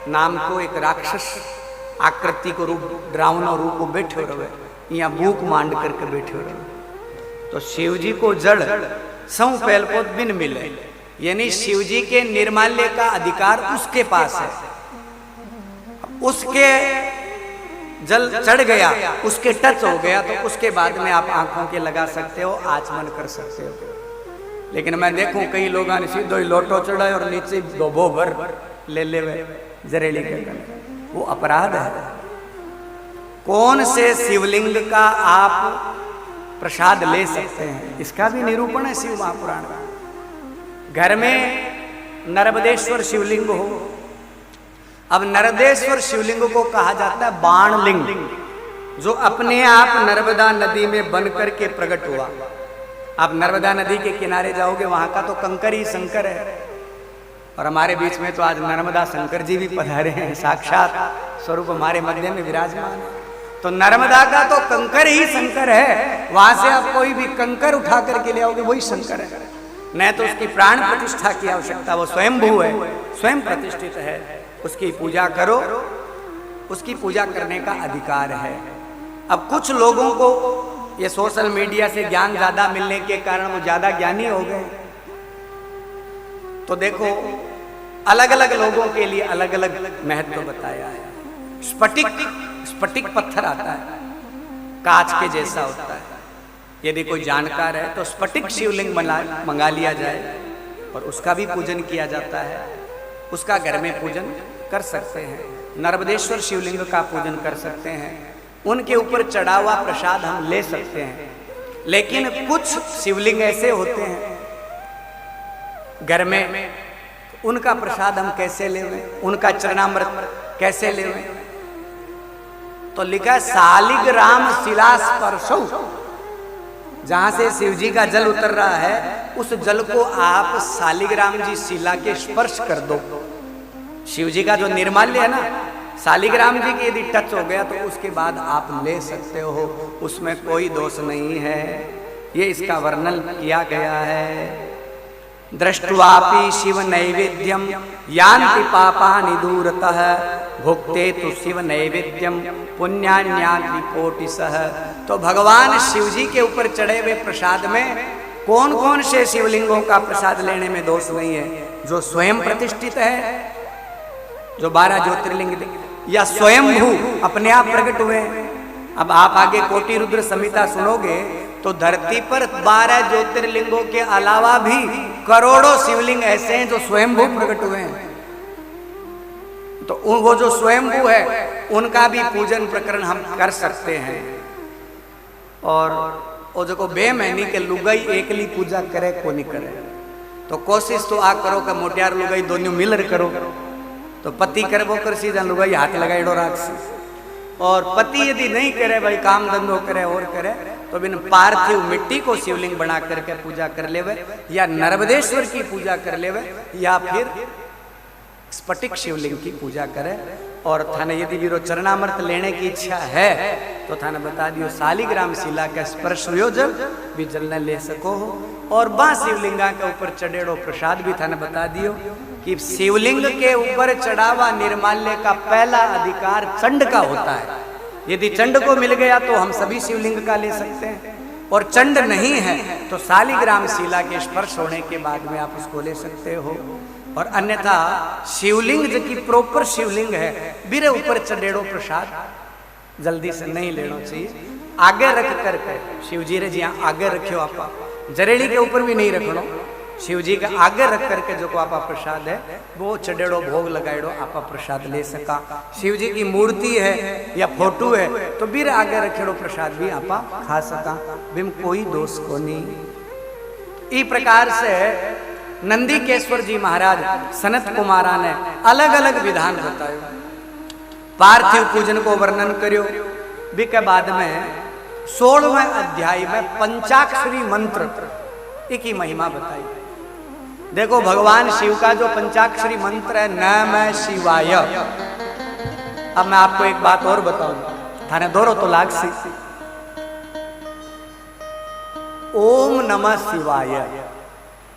नाम को एक राक्षस आकृति को रूप, ड्रावना रूप को बैठे रहे, या भूख मांड करके बैठे रहे। तो शिव जी को जड़ सौ पहल पोत बिन मिले, यानी शिव जी के निर्माल्य का अधिकार उसके पास है। उसके जल चढ़ गया, उसके टच हो गया, तो उसके बाद में आप आंखों के लगा सकते हो, आचमन कर सकते हो। लेकिन मैं देखूं कई लोगों ने सीधो ही लोटो चढ़ाए और नीचे डोबो भर ले ले जरेली के, वो अपराध है। कौन से शिवलिंग का आप प्रसाद ले सकते हैं, इसका भी निरूपण है शिव महापुराण में। घर में नर्मदेश्वर शिवलिंग हो, अब नर्मदेश्वर शिवलिंग को कहा जाता है बाणलिंग, जो अपने आप नर्मदा नदी में बन करके प्रकट हुआ। आप नर्मदा नदी के किनारे जाओगे, वहां का तो कंकर ही शंकर है, और हमारे बीच में तो आज नर्मदा शंकर जी भी पधारे हैं, साक्षात स्वरूप हमारे मध्य में विराजमान है। तो नर्मदा का तो कंकर ही शंकर है, वहां से आप कोई भी कंकर उठा करके ले आओगे वही शंकर है, न तो उसकी प्राण प्रतिष्ठा की आवश्यकता, वो स्वयंभू है, स्वयं प्रतिष्ठित है, उसकी पूजा करो, उसकी पूजा करने का अधिकार है। अब कुछ लोगों को ये सोशल मीडिया से ज्ञान ज्यादा मिलने के कारण वो ज्यादा ज्ञानी हो गए, तो देखो अलग अलग लोगों के लिए अलग अलग महत्व बताया है। स्फटिक पत्थर आता है, कांच के जैसा होता है, यदि कोई जानकार है तो स्फटिक शिवलिंग मंगा लिया जाए और उसका भी पूजन किया जाता है, उसका घर में पूजन कर सकते हैं। नर्मदेश्वर शिवलिंग का पूजन कर सकते हैं, उनके ऊपर चढ़ा हुआ प्रसाद हम ले सकते हैं। लेकिन कुछ शिवलिंग ऐसे होते हैं घर में, उनका प्रसाद हम कैसे लेवें, उनका चरणामृत कैसे लेवें? तो लिखा शालिग्राम शिला स्पर्शौ, जहां से शिव जी का जल उतर रहा है उस जल को आप शालिग्राम जी शिला के स्पर्श कर दो। शिव जी का जो निर्माल्य है ना, शालिग्राम जी की यदि टच हो गया तो उसके बाद आप ले सकते हो, उसमें कोई दोष नहीं है। ये इसका वर्णन किया गया है। दृष्ट्वापि शिव नैवेद्यम यान्ति पापानि दूरतः, भुक्ते तो शिव नैवेद्यम पुण्यान्यानि कोटिशः। तो भगवान शिव जी के ऊपर चढ़े हुए प्रसाद में कौन कौन से शिवलिंगों का प्रसाद लेने में दोष नहीं है? जो स्वयं प्रतिष्ठित है, जो 12 ज्योतिर्लिंग या स्वयंभू अपने आप प्रकट हुए। अब आप आगे कोटि रुद्र संहिता सुनोगे तो धरती पर 12 ज्योतिर्लिंगों के अलावा भी करोड़ों शिवलिंग ऐसे हैं जो स्वयंभू प्रकट हुए हैं। तो वो जो स्वयंभू है उनका भी पूजन प्रकरण हम कर सकते हैं। और वो जो बेमहनी के लुगाई एकली पूजा करे को नहीं करे, तो कोशिश तो आ करो कि मोटियार लुगाई दोनों मिलकर करो। तो पति करे वो कर सीधा लुगाई हाथ लगाइडो राखसी, और पति यदि नहीं करे, भाई काम धंधो करे और करे, तो बिन पार्थिव मिट्टी को शिवलिंग बना करके पूजा कर लेवे, या नर्मदेश्वर की पूजा कर लेवे, या फिर स्फटिक शिवलिंग की पूजा करे। और थाने यदि वीरो चरणामृत लेने की इच्छा है तो थाने बता दियो शालिग्राम शिला का स्पर्श हुयो जब भी जल न ले सको। और बा शिवलिंगा के ऊपर चढ़ेड़ो प्रसाद भी थाने बता दियो कि शिवलिंग के ऊपर चढ़ावा निर्माल्य का पहला अधिकार चंड का होता है। यदि चंड को मिल गया तो हम सभी शिवलिंग का ले सकते हैं, और चंड नहीं है तो शालिग्राम शिला के स्पर्श होने के बाद में आप उसको ले सकते हो। और अन्यथा शिवलिंग जो कि प्रॉपर शिवलिंग है, बिरे ऊपर चढ़ेड़ो प्रसाद जल्दी से नहीं लेना चाहिए। आगे रख करके शिव जी रे जी आगे रखियो, आप जरेड़ी के ऊपर भी नहीं रखनो, शिव जी का आगे रख करके जो को आपा प्रसाद है वो चढ़ेड़ो भोग लगाएड़ो, आपा प्रसाद ले सका। शिव जी की मूर्ति है या फोटो है तो बीर आगे रखेड़ो प्रसाद भी आपा खा सका, बिम कोई दोष को नहीं। इस प्रकार से नंदीकेश्वर जी महाराज सनत कुमारा ने अलग अलग विधान बतायो। पार्थिव पूजन को वर्णन करियो, भी के बाद में 16वें अध्याय में पंचाक्षरी मंत्र की महिमा बताई। देखो भगवान शिव का जो पंचाक्षरी मंत्र है नमः शिवाय। अब मैं आपको एक बात और बताऊं, थाने दोरो तो लाग सी। ओम नमः शिवाय,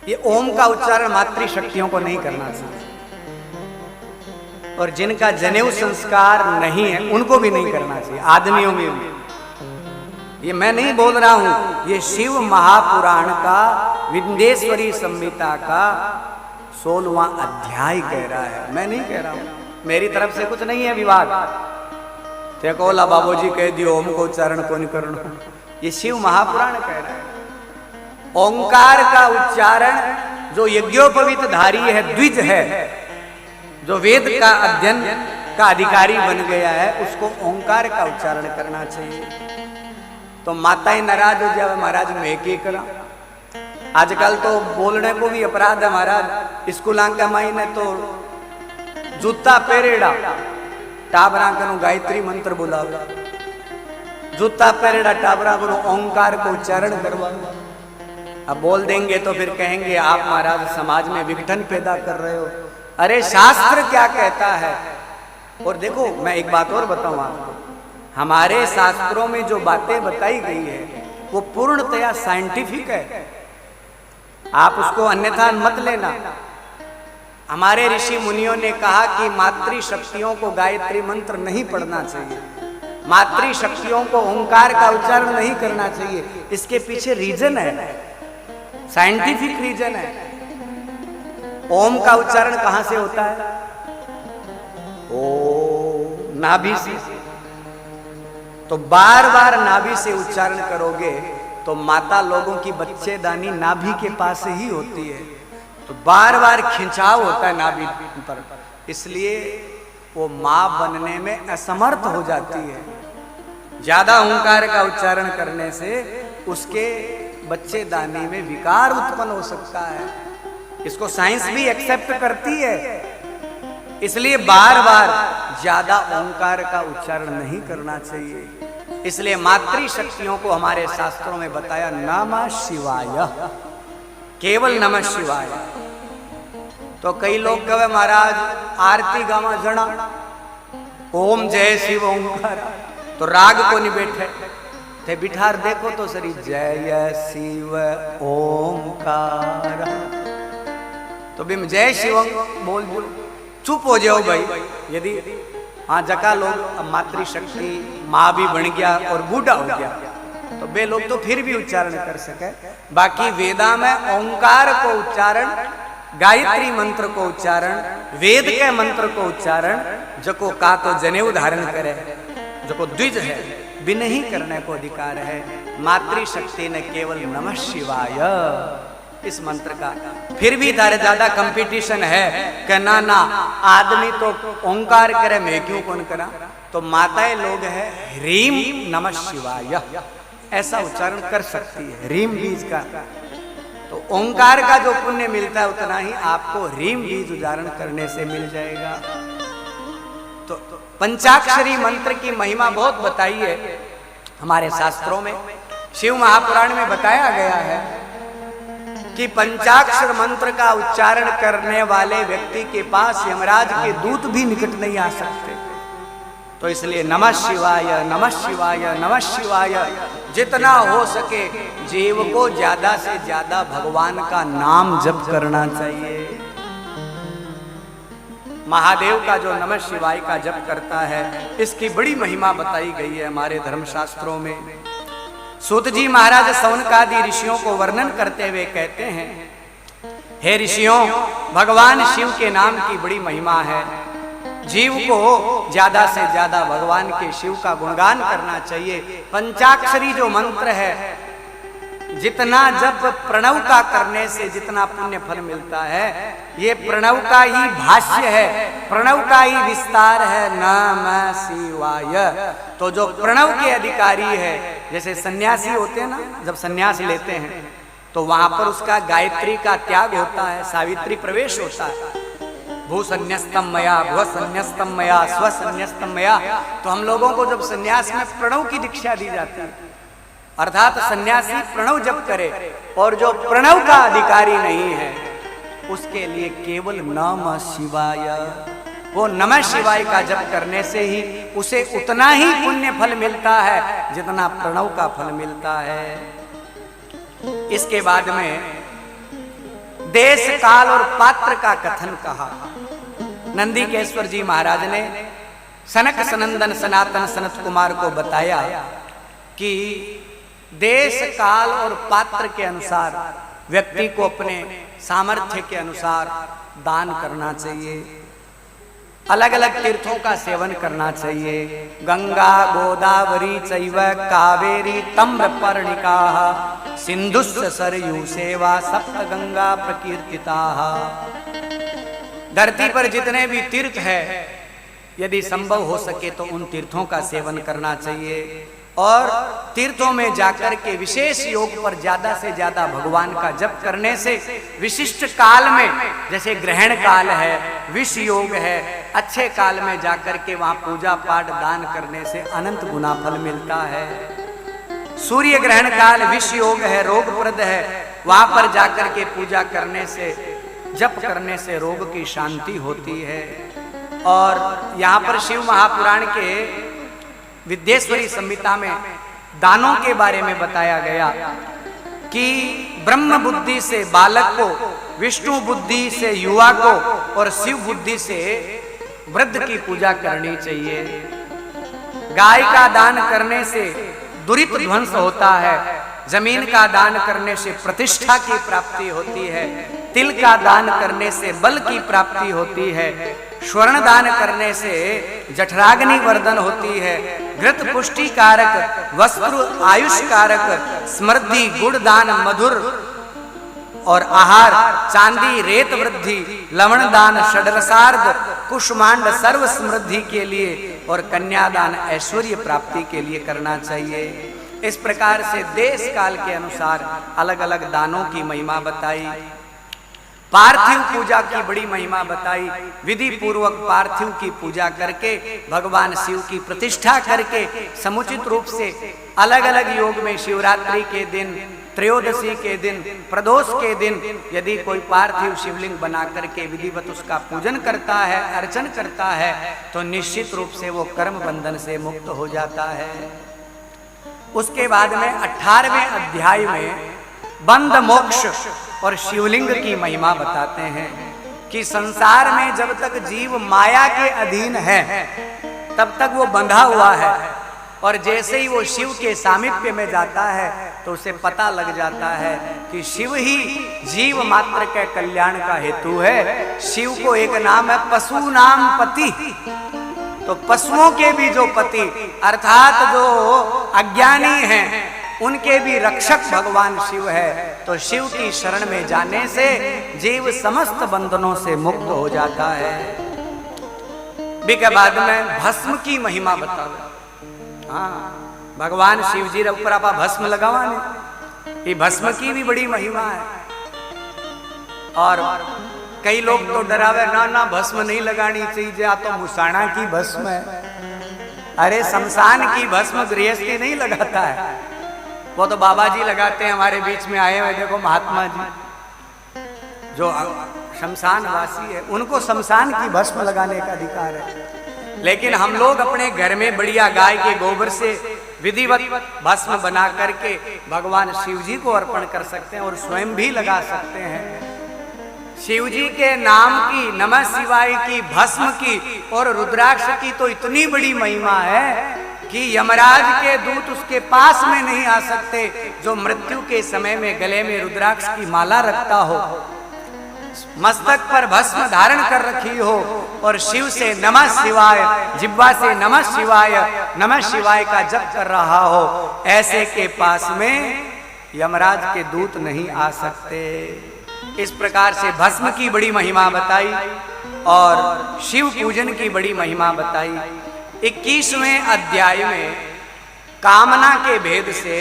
ये ओम का उच्चारण मातृशक्तियों को नहीं करना चाहिए, और जिनका जनेऊ संस्कार नहीं है उनको भी नहीं करना चाहिए, आदमियों में भी। ये मैं नहीं बोल रहा हूं, ये शिव महापुराण का विंध्येश्वरी संहिता का 16वां अध्याय कह रहा है, मैं नहीं कह रहा हूं। मेरी तरफ से कुछ नहीं है विवाद। तेकोला बाबूजी कह दियो ओम को उच्चारण को नहीं करना, ये शिव महापुराण कह रहा है। ओंकार का उच्चारण जो यज्ञोपवीत धारी है, द्विज है, जो वेद का अध्ययन का अधिकारी बन गया है, उसको ओंकार का उच्चारण करना चाहिए। तो माताएं नाराज हो जाए, महाराज मैं क्या करा। आजकल तो बोलने को भी अपराध है महाराज। स्कूल का माई ने तो जूता पहरेड़ा टाबरा करो गायत्री मंत्र बुलावा, जूता पहरेड़ा टाबरा करो ओंकार को उच्चारण करवा। अब बोल देंगे तो फिर कहेंगे आप महाराज समाज में विघटन पैदा कर रहे हो। अरे शास्त्र क्या कहता है। और देखो मैं एक बात और बताऊं आपको, हमारे शास्त्रों में जो बातें बताई गई है वो पूर्णतया साइंटिफिक है, आप उसको अन्यथा मत लेना। हमारे ऋषि मुनियों ने कहा कि मातृ शक्तियों को गायत्री मंत्र नहीं पढ़ना चाहिए, मातृ शक्तियों को ओंकार का उच्चारण नहीं करना चाहिए। इसके पीछे रीजन है, साइंटिफिक रीजन है। ओम का उच्चारण कहां से होता है? ओ नाभि से। तो बार बार नाभि से उच्चारण करोगे तो माता लोगों की बच्चेदानी नाभि के पास ही होती है, तो बार बार खिंचाव होता है नाभि पर, इसलिए वो मां बनने में असमर्थ हो जाती है। ज्यादा ओंकार का उच्चारण करने से उसके बच्चेदानी में विकार उत्पन्न हो सकता है। इसको साइंस भी एक्सेप्ट करती है, इसलिए बार बार ज्यादा ओंकार का उच्चारण नहीं करना चाहिए। इसलिए मातृ शक्तियों को हमारे शास्त्रों में बताया नमः शिवाय, केवल नमः शिवाय। तो कई लोग कहे महाराज आरती गावा जना ओम जय शिव ओंकार, तो राग को नहीं बैठे थे बिठार देखो तो सरी जय शिव ओंकार, तो बिम जय शिव बोल बोल चुप हो जाओ भाई। यदि हाँ जका लोग मातृ शक्ति माँ भी बन गया और बूढ़ा हो गया तो वे लोग तो फिर भी उच्चारण कर सके। बाकी वेदा में ओंकार को उच्चारण, गायत्री मंत्र को उच्चारण, वेद के मंत्र को उच्चारण जको का तो जनेऊ धारण करे, जको द्विज है बिन ही करने को अधिकार है। मातृ शक्ति ने केवल नमः शिवाय इस मंत्र का, फिर भी तारे ज्यादा कंपटीशन है कि ना ना आदमी तो ओंकार करे मैं क्यों कौन करा, तो माताएं लोग है ह्रीम नमः शिवाय ऐसा उच्चारण कर सकती है, ह्रीम बीज का। तो ओंकार का जो पुण्य मिलता है उतना ही आपको ह्रीम बीज उच्चारण करने से मिल जाएगा। तो पंचाक्षरी मंत्र की महिमा बहुत बताई है हमारे शास्त्रों में। शिव महापुराण में बताया गया है कि पंचाक्षर मंत्र का उच्चारण करने वाले व्यक्ति के पास यमराज के दूत भी निकट नहीं आ सकते। तो इसलिए नमः शिवाय नमः शिवाय नमः शिवाय जितना हो सके जीव को ज्यादा से ज्यादा भगवान का नाम जप करना चाहिए। महादेव का जो नमः शिवाय का जप करता है इसकी बड़ी महिमा बताई गई है हमारे धर्मशास्त्रों में। सूत जी महाराज सौनकादि ऋषियों को वर्णन करते हुए कहते हैं, हे ऋषियों भगवान शिव के नाम की बड़ी महिमा है। जीव को ज्यादा से ज्यादा भगवान के शिव का गुणगान करना चाहिए। पंचाक्षरी जो मंत्र है जितना जप प्रणव का करने से जितना पुण्य फल मिलता है, ये प्रणव का ही भाष्य है, प्रणव का ही विस्तार है नमः शिवाय। तो जो प्रणव के अधिकारी है, जैसे सन्यासी होते हैं ना, जब सन्यास लेते हैं तो वहां पर उसका गायत्री का त्याग होता है, सावित्री प्रवेश होता है। भू संन्यस्तम मया भव संन्यस्तम मया स्व संन्यस्तम मया। तो हम लोगों को जब सन्यास में प्रणव की दीक्षा दी जाती है, अर्थात सन्यासी प्रणव जप करे, और जो प्रणव का अधिकारी नहीं है उसके लिए केवल नमः शिवाय, वो नमः शिवाय का जप करने से ही उसे उतना ही पुण्य फल मिलता है जितना प्रणव का फल मिलता है। इसके बाद में देश काल और पात्र का कथन कहा। नंदीकेश्वर जी महाराज ने सनक सनंदन सनातन सनत कुमार को बताया कि देश काल और पात्र के अनुसार व्यक्ति को अपने सामर्थ्य के अनुसार दान करना चाहिए। अलग अलग तीर्थों का सेवन करना चाहिए। गंगा गोदावरी चैव कावेरी तम्रपर्णिका सिंधुस्य सरयू सेवा सप्त गंगा प्रकीर्तिता। धरती पर जितने भी तीर्थ है यदि संभव हो सके तो उन तीर्थों का सेवन करना चाहिए और तीर्थों में जाकर के विशेष योग पर ज्यादा से ज्यादा भगवान का जप करने से विशिष्ट काल में, जैसे ग्रहण काल है, विष योग है, अच्छे काल में जाकर के वहां पूजा पाठ दान करने से अनंत गुना फल मिलता है। सूर्य ग्रहण काल विष योग है, रोगप्रद है, वहां पर जाकर के पूजा करने से, जप करने से रोग की शांति होती है। और यहाँ पर शिव महापुराण के विद्येश्वरी संहिता में दानों के बारे में बताया गया कि ब्रह्म बुद्धि से बालक को, विष्णु बुद्धि से युवा को और शिव बुद्धि से वृद्ध की पूजा करनी चाहिए। गाय का दान करने से दुरित ध्वंस होता है, जमीन का दान करने से प्रतिष्ठा की प्राप्ति होती है, तिल का दान करने से बल की प्राप्ति होती है, स्वर्ण दान करने से जठराग्नि वर्धन होती है, घृत पुष्टि कारक, वस्त्र आयुष कारक, समृद्धि, गुड़ दान, मधुर और आहार, चांदी, रेत वृद्धि, लवण दान, षडरसार्ध, कुष्मांड सर्व समृद्धि के लिए और कन्यादान ऐश्वर्य प्राप्ति के लिए करना चाहिए। इस प्रकार से देश काल के अनुसार अलग अलग दानों की महिमा बताई। पार्थिव पूजा की बड़ी महिमा बताई। विधि पूर्वक पार्थिव की पूजा करके भगवान शिव की प्रतिष्ठा करके समुचित रूप से अलग अलग योग में शिवरात्रि के दिन, त्रयोदशी के दिन, प्रदोष के दिन यदि कोई पार्थिव शिवलिंग बना करके विधिवत उसका पूजन करता है, अर्चन करता है, तो निश्चित रूप से वो कर्म बंधन से मुक्त हो जाता है। उसके बाद में 18वें अध्याय में बंध मोक्ष और शिवलिंग की महिमा बताते हैं कि संसार में जब तक जीव माया के अधीन है तब तक वो बंधा हुआ है, और जैसे ही वो शिव के सामीप्य में जाता है तो उसे पता लग जाता है कि शिव ही जीव मात्र के कल्याण का हेतु है। शिव को एक नाम है पशु नाम पति, तो पशुओं के भी जो पति अर्थात जो अज्ञानी हैं उनके भी रक्षक भगवान शिव है। तो शिव की शरण में जाने से जीव समस्त बंधनों से मुक्त हो जाता है। के बाद में भस्म की महिमा बताओ। हाँ, भगवान शिव जी ऊपर आप भस्म लगावाने, ये भस्म की भी बड़ी महिमा है। और कई लोग तो डरावे, ना ना भस्म नहीं लगानी चाहिए, या तो मुसाणा की भस्म है। अरे शमशान की भस्म गृहस्थी नहीं लगाता है, वो तो बाबा जी लगाते हैं। हमारे बीच में आए हुए देखो महात्मा जी जो शमशान वासी है, उनको शमशान की भस्म लगाने का अधिकार है। लेकिन हम लोग अपने घर में बढ़िया गाय के गोबर से विधिवत भस्म बना करके भगवान शिव जी को अर्पण कर सकते हैं और स्वयं भी लगा सकते हैं। शिव जी के नाम की, नमः शिवाय की, भस्म की और रुद्राक्ष की तो इतनी बड़ी महिमा है कि यमराज के दूत उसके पास में नहीं आ सकते जो मृत्यु के समय में गले में रुद्राक्ष की माला रखता हो, मस्तक पर भस्म धारण कर रखी हो और शिव से नमः शिवाय, जिह्वा से नमः शिवाय का जप कर रहा हो, ऐसे के पास में यमराज के दूत नहीं आ सकते। इस प्रकार से भस्म की बड़ी महिमा बताई और शिव पूजन की बड़ी महिमा बताई। 21वें अध्याय में कामना के भेद से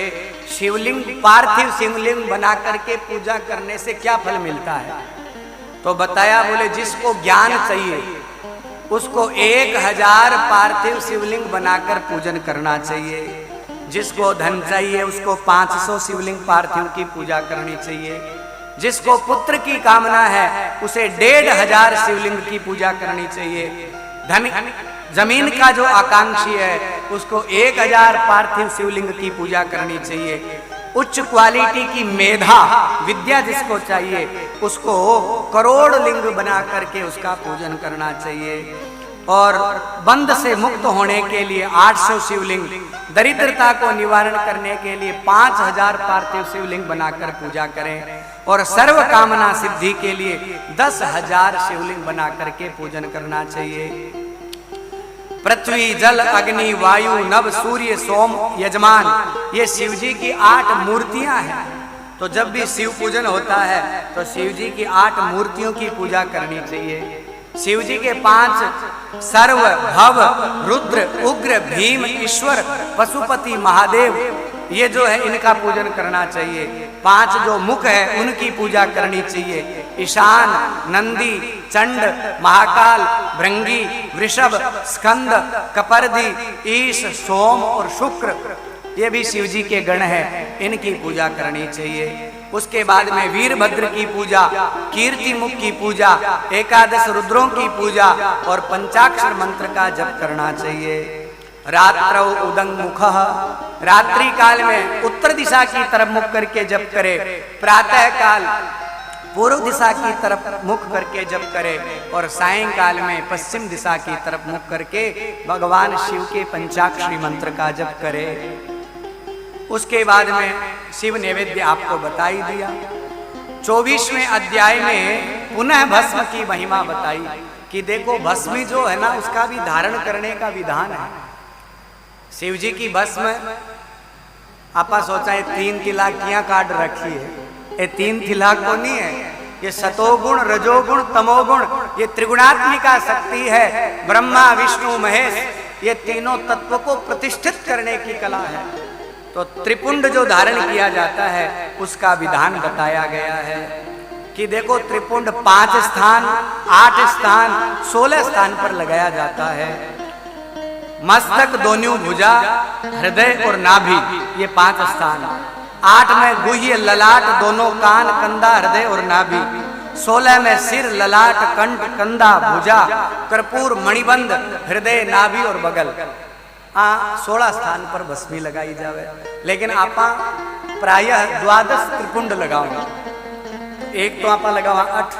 शिवलिंग, पार्थिव शिवलिंग बना करके पूजा करने से क्या फल मिलता है, तो बताया, बोले जिसको ज्ञान चाहिए उसको 1000 पार्थिव शिवलिंग बनाकर पूजन करना चाहिए। जिसको धन चाहिए उसको 500 शिवलिंग पार्थिव की पूजा करनी चाहिए। जिसको पुत्र की कामना है उसे 1500 शिवलिंग की पूजा करनी चाहिए। धन, जमीन का जो आकांक्षी है उसको 1000 पार्थिव शिवलिंग की पूजा करनी चाहिए। उच्च क्वालिटी की मेधा, विद्या जिसको चाहिए उसको करोड़ लिंग बना करके उसका पूजन करना चाहिए। और बंध से मुक्त होने के लिए 800 शिवलिंग, दरिद्रता को निवारण करने के लिए 5000 पार्थिव शिवलिंग बनाकर पूजा करें और सर्व कामना सिद्धि के लिए 10,000 शिवलिंग बना करके पूजन करना चाहिए। पृथ्वी, जल, अग्नि, वायु, नभ, सूर्य, सोम, यजमान, ये शिव जी की 8 मूर्तियां हैं। तो जब भी शिव पूजन होता है तो शिव जी की 8 मूर्तियों की पूजा करनी चाहिए। शिव जी के 5 सर्व, भव, रुद्र, उग्र, भीम, ईश्वर, पशुपति, महादेव, ये जो है इनका पूजन करना चाहिए। 5 जो मुख है उनकी पूजा करनी चाहिए। ईशान, नंदी, चंड, महाकाल, भृंगी, वृषभ, स्कंद, कपर्दी, ईश, सोम और शुक्र, ये भी शिव जी के गण हैं, इनकी पूजा करनी चाहिए। उसके बाद में वीरभद्र की पूजा, कीर्ति मुख की पूजा, 11 रुद्रों की पूजा और पंचाक्षर मंत्र का जप करना चाहिए। रात्रौ उदंग मुख, रात्रि काल में उत्तर दिशा की तरफ मुख करके जप करे, प्रातः काल पूर्व दिशा की तरफ मुख करके जप करे और सायंकाल में पश्चिम दिशा की तरफ मुख करके भगवान शिव के पंचाक्षरी मंत्र का जप करे। उसके बाद में शिव नैवेद्य आपको बता ही दिया। 24वें अध्याय में पुनः भस्म की महिमा बताई कि देखो भस्म जो है ना उसका भी धारण करने का विधान है। शिव जी की भस्म आपा सोचा है 3 तिलाकियां काट रखी है, ये 3 तिलाक को नहीं है, ये सतोगुण, रजोगुण, तमोगुण, ये त्रिगुणात्मिका शक्ति है। ब्रह्मा, विष्णु, महेश, ये तीनों तत्व को प्रतिष्ठित करने की कला है। तो त्रिपुंड जो धारण किया जाता है उसका विधान बताया गया है कि देखो त्रिपुंड 5 स्थान, 8 स्थान, 16 स्थान पर लगाया जाता है। मस्तक, दोनों भुजा, हृदय और नाभि, ये 5 स्थान। 8 में गुह्य, ललाट, दोनों कान, कंधा, हृदय और नाभि। 16 में सिर, ललाट, कंठ, कंधा, भुजा, कर्पूर, मणिबंध, हृदय, नाभि और बगल। 16 स्थान पर भस्मी लगाई जावे, लेकिन आपा प्रायः 12 त्रिपुंड लगाओ। एक तो आपा लगावा 8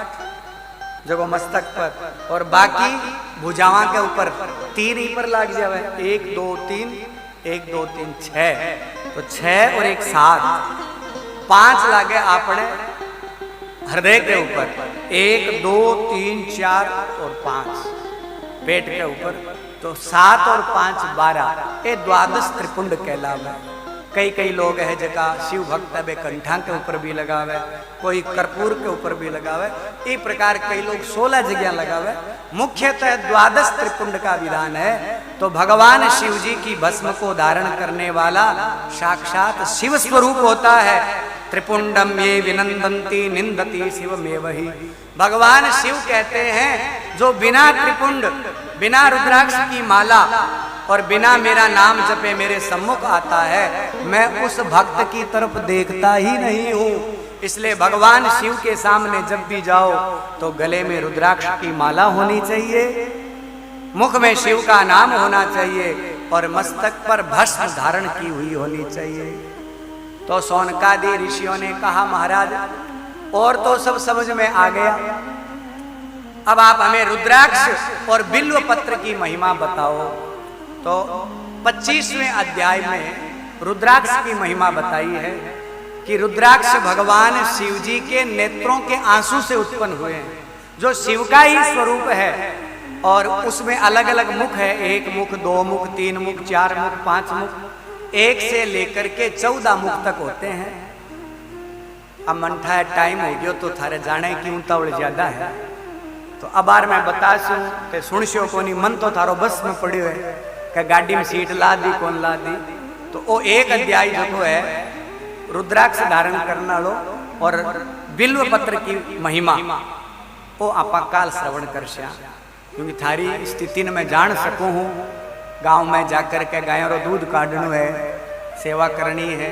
जगह मस्तक पर और बाकी भुजावा के ऊपर 3 ही पर लग जावे। 1 2 3, 1 2 3 6, तो 6 और 1 7, 5 लागे आपने हृदय के ऊपर। 1 2 3 4 और 5 पेट के ऊपर, तो 7 और 5 12, ये 12 त्रिपुंड कहलावे। कई लोग है जगह शिव भक्त बे कंठा के ऊपर भी लगावे, कोई कर्पूर के ऊपर भी लगावे, इस प्रकार कई लोग 16 जगह लगावे। मुख्यतः 12 त्रिपुंड का विधान है। तो भगवान शिव जी की भस्म को धारण करने वाला साक्षात शिव स्वरूप होता है। त्रिपुंडम ये विनंदंती निंदती शिव में वही, भगवान शिव कहते हैं जो बिना त्रिपुंड, बिना रुद्राक्ष की माला और बिना मेरा नाम जपे मेरे सम्मुख आता है, मैं उस भक्त की तरफ देखता ही नहीं हूं। इसलिए भगवान शिव के सामने जब भी जाओ तो गले में रुद्राक्ष की माला होनी चाहिए, मुख में शिव का नाम होना चाहिए और मस्तक पर भस्म धारण की हुई होनी चाहिए। तो सौनकादि ऋषियों ने कहा महाराज और तो सब समझ में आ गया, अब आप हमें रुद्राक्ष और बिल्व पत्र की महिमा बताओ। तो 25वें अध्याय में रुद्राक्ष की महिमा बताई है कि रुद्राक्ष भगवान शिव जी के नेत्रों के आंसू से उत्पन्न हुए हैं, जो शिव का ही स्वरूप है। और उसमें अलग अलग मुख है, 1 मुख, 2 मुख, 3 मुख, 4 मुख, 5 मुख, 1 से लेकर के 14 मुख तक होते हैं। अब मंठा टाइम हो गयो तो थारे जाने की उतावल ज्यादा है, तो अब बार मैं बताशू ते सुनशो कोनी, मन तो थारो बस में पड़ियो है कि गाड़ी में सीट ला दी कौन ला दी। तो वो 1 अध्याय जो है रुद्राक्ष धारण करना लो और बिल्व पत्र की महिमा वो आपा काल श्रवण कर श्या, क्योंकि थारी स्थिति ने मैं जान सकूँ हूँ। गांव में जाकर के गायों रो दूध काटनो है, सेवा करनी है,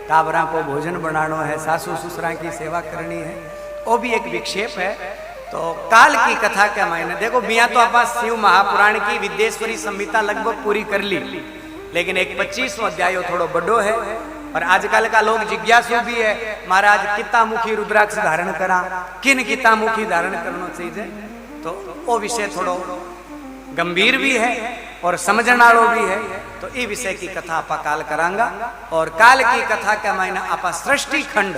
टाबरा को भोजन बनाना है, सासू ससुरा की सेवा करनी है, वो भी एक विक्षेप है। तो काल की कथा क्या मायने देखो, बिया तो आप शिव महापुराण की विद्येश्वरी संहिता लगभग पूरी कर ली, लेकिन एक 25वां अध्याय थोड़ो बड़ो है। और आजकल का लोग जिज्ञासु भी है, महाराज किता मुखी रुद्राक्ष धारण करा, किन किता मुखी धारण करना चाहिए। तो वो विषय थोड़ो गंभीर भी है और समझने वालों भी है। तो ये विषय की कथा आपा काल करांगा। और काल की कथा का मायना आपा सृष्टि खंड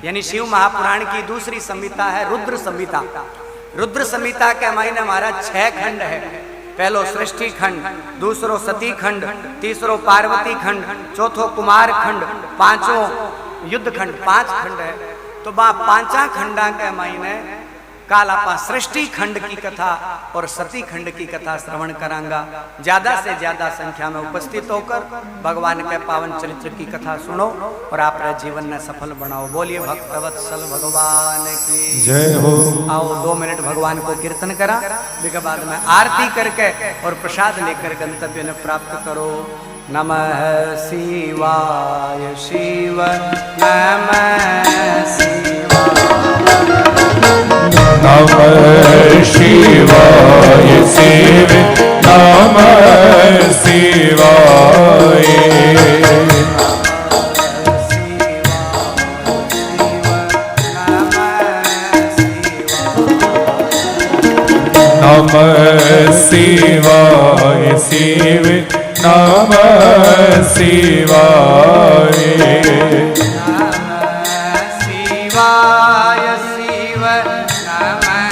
यानी शिव महापुराण की दूसरी संहिता है रुद्र संहिता। रुद्र संहिता के मायने हमारा 6 खंड है। पहलो सृष्टि खंड, दूसरो सती खंड, तीसरो पार्वती खंड, चौथो कुमार खंड, पांचों युद्ध खंड, 5 खंड है। तो बा 5 खंडा के मायने काल आपा सृष्टि खंड की कथा और सती खंड की कथा श्रवण करांगा। ज्यादा से ज्यादा संख्या में उपस्थित होकर भगवान के पावन चरित्र की कथा सुनो और अपने जीवन में सफल बनाओ। बोलिए भक्तवत्सल भगवान की जय हो। आओ 2 मिनट भगवान को कीर्तन करा, उसके बाद में आरती करके और प्रसाद लेकर गंतव्य में प्राप्त करो। नमः शिवाय शिव नमः शिवाय नमः शिवाय शिव नमः शिवाय नमः शिवाय शिव नमः शिवाय शिवाय शिव नमः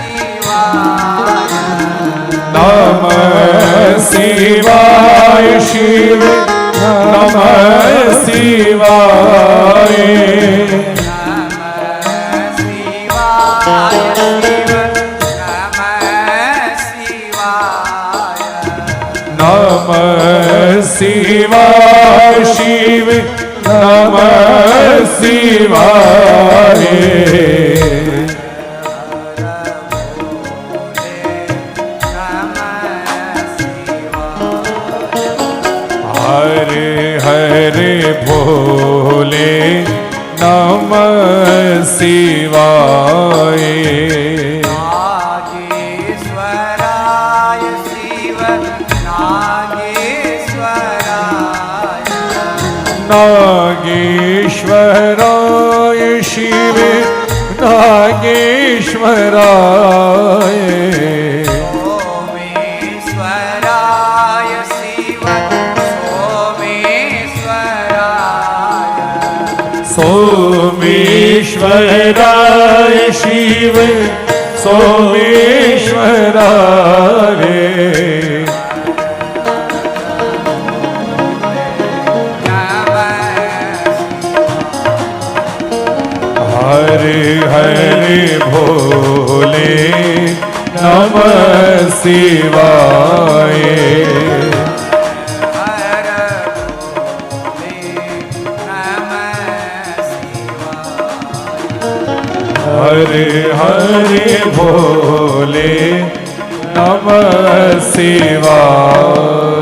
शिवाय नमः शिवाय शिव नमः शिवाय नमः शिवाय शिव नमः शिवाय हरे हरे भोले नमः शिवाय नागेश्वराय शिव नागेश्वराय सोमेश्वराय शिव सोमेश्वराय सोमेश्वराय शिव सोमेश्वराय हरे हरे भोले नमः शिवाय हरे हरे भोले नमः शिवाय।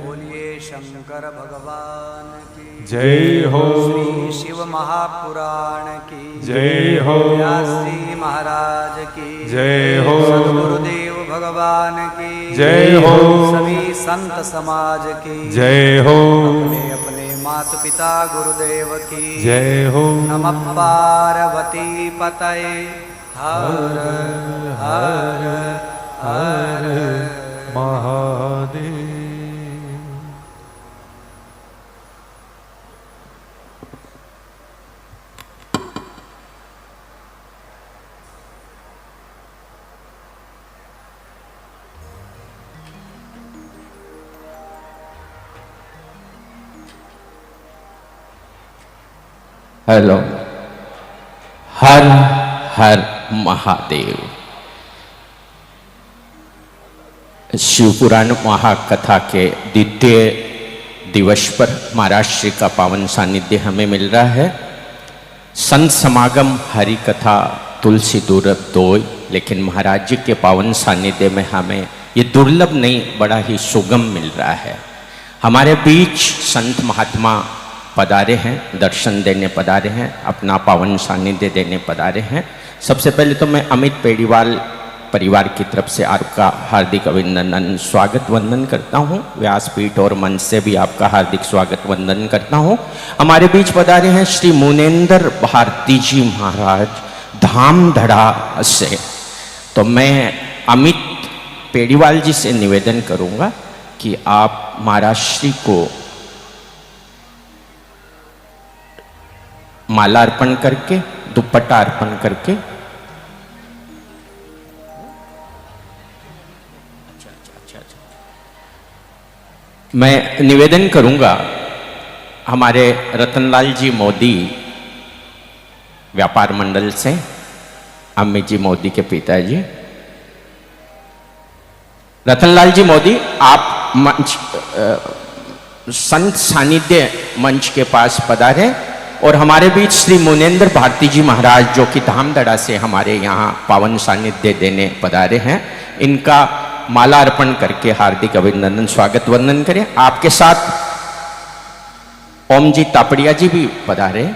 बोलिए शंकर भगवान की जय हो। श्री शिव महापुराण की जय हो। व्यास जी महाराज की जय हो। सद्गुरुदेव भगवान की जय हो। सभी संत समाज की जय हो। अपने अपने माता पिता गुरुदेव की जय हो। नमः पार्वती पतये हर हर हर महादेव। हेलो। हर हर महादेव। शिवपुराण महाकथा के द्वितीय दिवस पर महाराज श्री का पावन सानिध्य हमें मिल रहा है। संत समागम हरि कथा तुलसी दुर्लभ दोय, लेकिन महाराज जी के पावन सानिध्य में हमें ये दुर्लभ नहीं, बड़ा ही सुगम मिल रहा है। हमारे बीच संत महात्मा पधारे हैं, दर्शन देने पधारे हैं, अपना पावन सानिध्य देने पधारे हैं। सबसे पहले तो मैं अमित पेड़ीवाल परिवार की तरफ से आपका हार्दिक अभिनंदन स्वागत वंदन करता हूं। व्यासपीठ और मंच से भी आपका हार्दिक स्वागत वंदन करता हूं। हमारे बीच पधारे हैं श्री मुनेंद्र भारती जी महाराज धामधड़ा से। तो मैं अमित पेड़ीवाल जी से निवेदन करूंगा कि आप महाराज श्री को माला अर्पण करके, दुपट्टा अर्पण करके मैं निवेदन करूंगा हमारे रतनलाल जी मोदी व्यापार मंडल से अमित जी मोदी के पिताजी। रतनलाल जी मोदी, आप मंच संत सानिध्य मंच के पास पधारे। और हमारे बीच श्री मुनेन्द्र भारती जी महाराज, जो कि धामधड़ा से हमारे यहाँ पावन सानिध्य देने पधारे हैं, इनका माला अर्पण करके हार्दिक अभिनंदन स्वागत वंदन करें। आपके साथ ओम जी तापड़िया जी भी पधारे।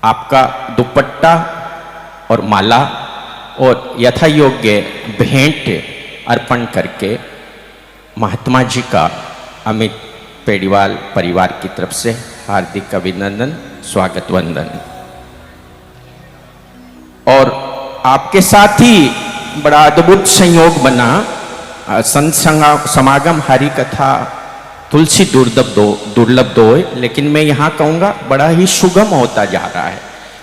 आपका दुपट्टा और माला और यथा योग्य भेंट अर्पण करके महात्मा जी का अमित पेड़ीवाल परिवार की तरफ से हार्दिक अभिनंदन स्वागत वंदन। और आपके साथ ही बड़ा अद्भुत संयोग बना, संत समागम हरि कथा तुलसी दुर्लभ दो, लेकिन मैं यहाँ कहूँगा बड़ा ही सुगम होता जा रहा है।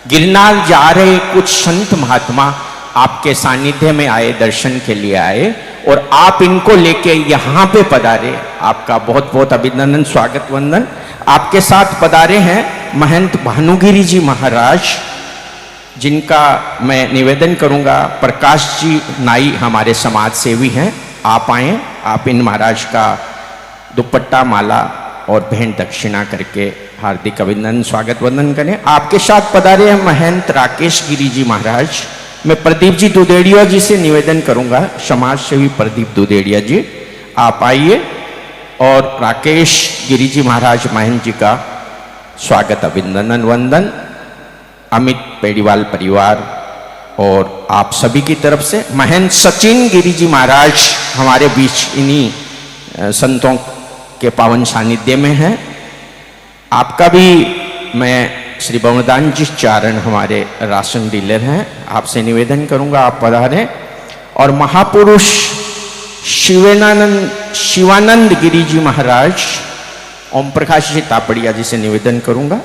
गिरनार जा रहे कुछ संत महात्मा आपके सानिध्य में आए, दर्शन के लिए आए, और आप इनको लेके यहाँ पे पधारे। आपका बहुत बहुत अभिनंदन स्वागत वंदन। आपके साथ पधारे हैं महंत भानुगिरी जी महाराज, जिनका मैं निवेदन करूँगा, प्रकाश जी नाई हमारे समाज सेवी हैं, आप आए, आप इन महाराज का दुपट्टा माला और भेंट दक्षिणा करके हार्दिक अभिनंदन स्वागत वंदन करें। आपके साथ पधारे हैं महंत राकेश गिरी जी महाराज। मैं प्रदीप जी दुदेड़िया जी से निवेदन करूंगा, समाज सेवी प्रदीप दुदेड़िया जी, आप आइए और राकेश गिरी जी महाराज महंत जी का स्वागत अभिनंदन वंदन अमित पेड़ीवाल परिवार और आप सभी की तरफ से। महंत सचिन गिरी जी महाराज हमारे बीच इन्हीं संतों के पावन सानिध्य में हैं। आपका भी मैं श्री भवदान जी चारण हमारे राशन डीलर हैं, आपसे निवेदन करूंगा आप पधारें। और महापुरुष शिवानंद गिरी जी महाराज, ओम प्रकाश जी तापड़िया जी से निवेदन करूंगा,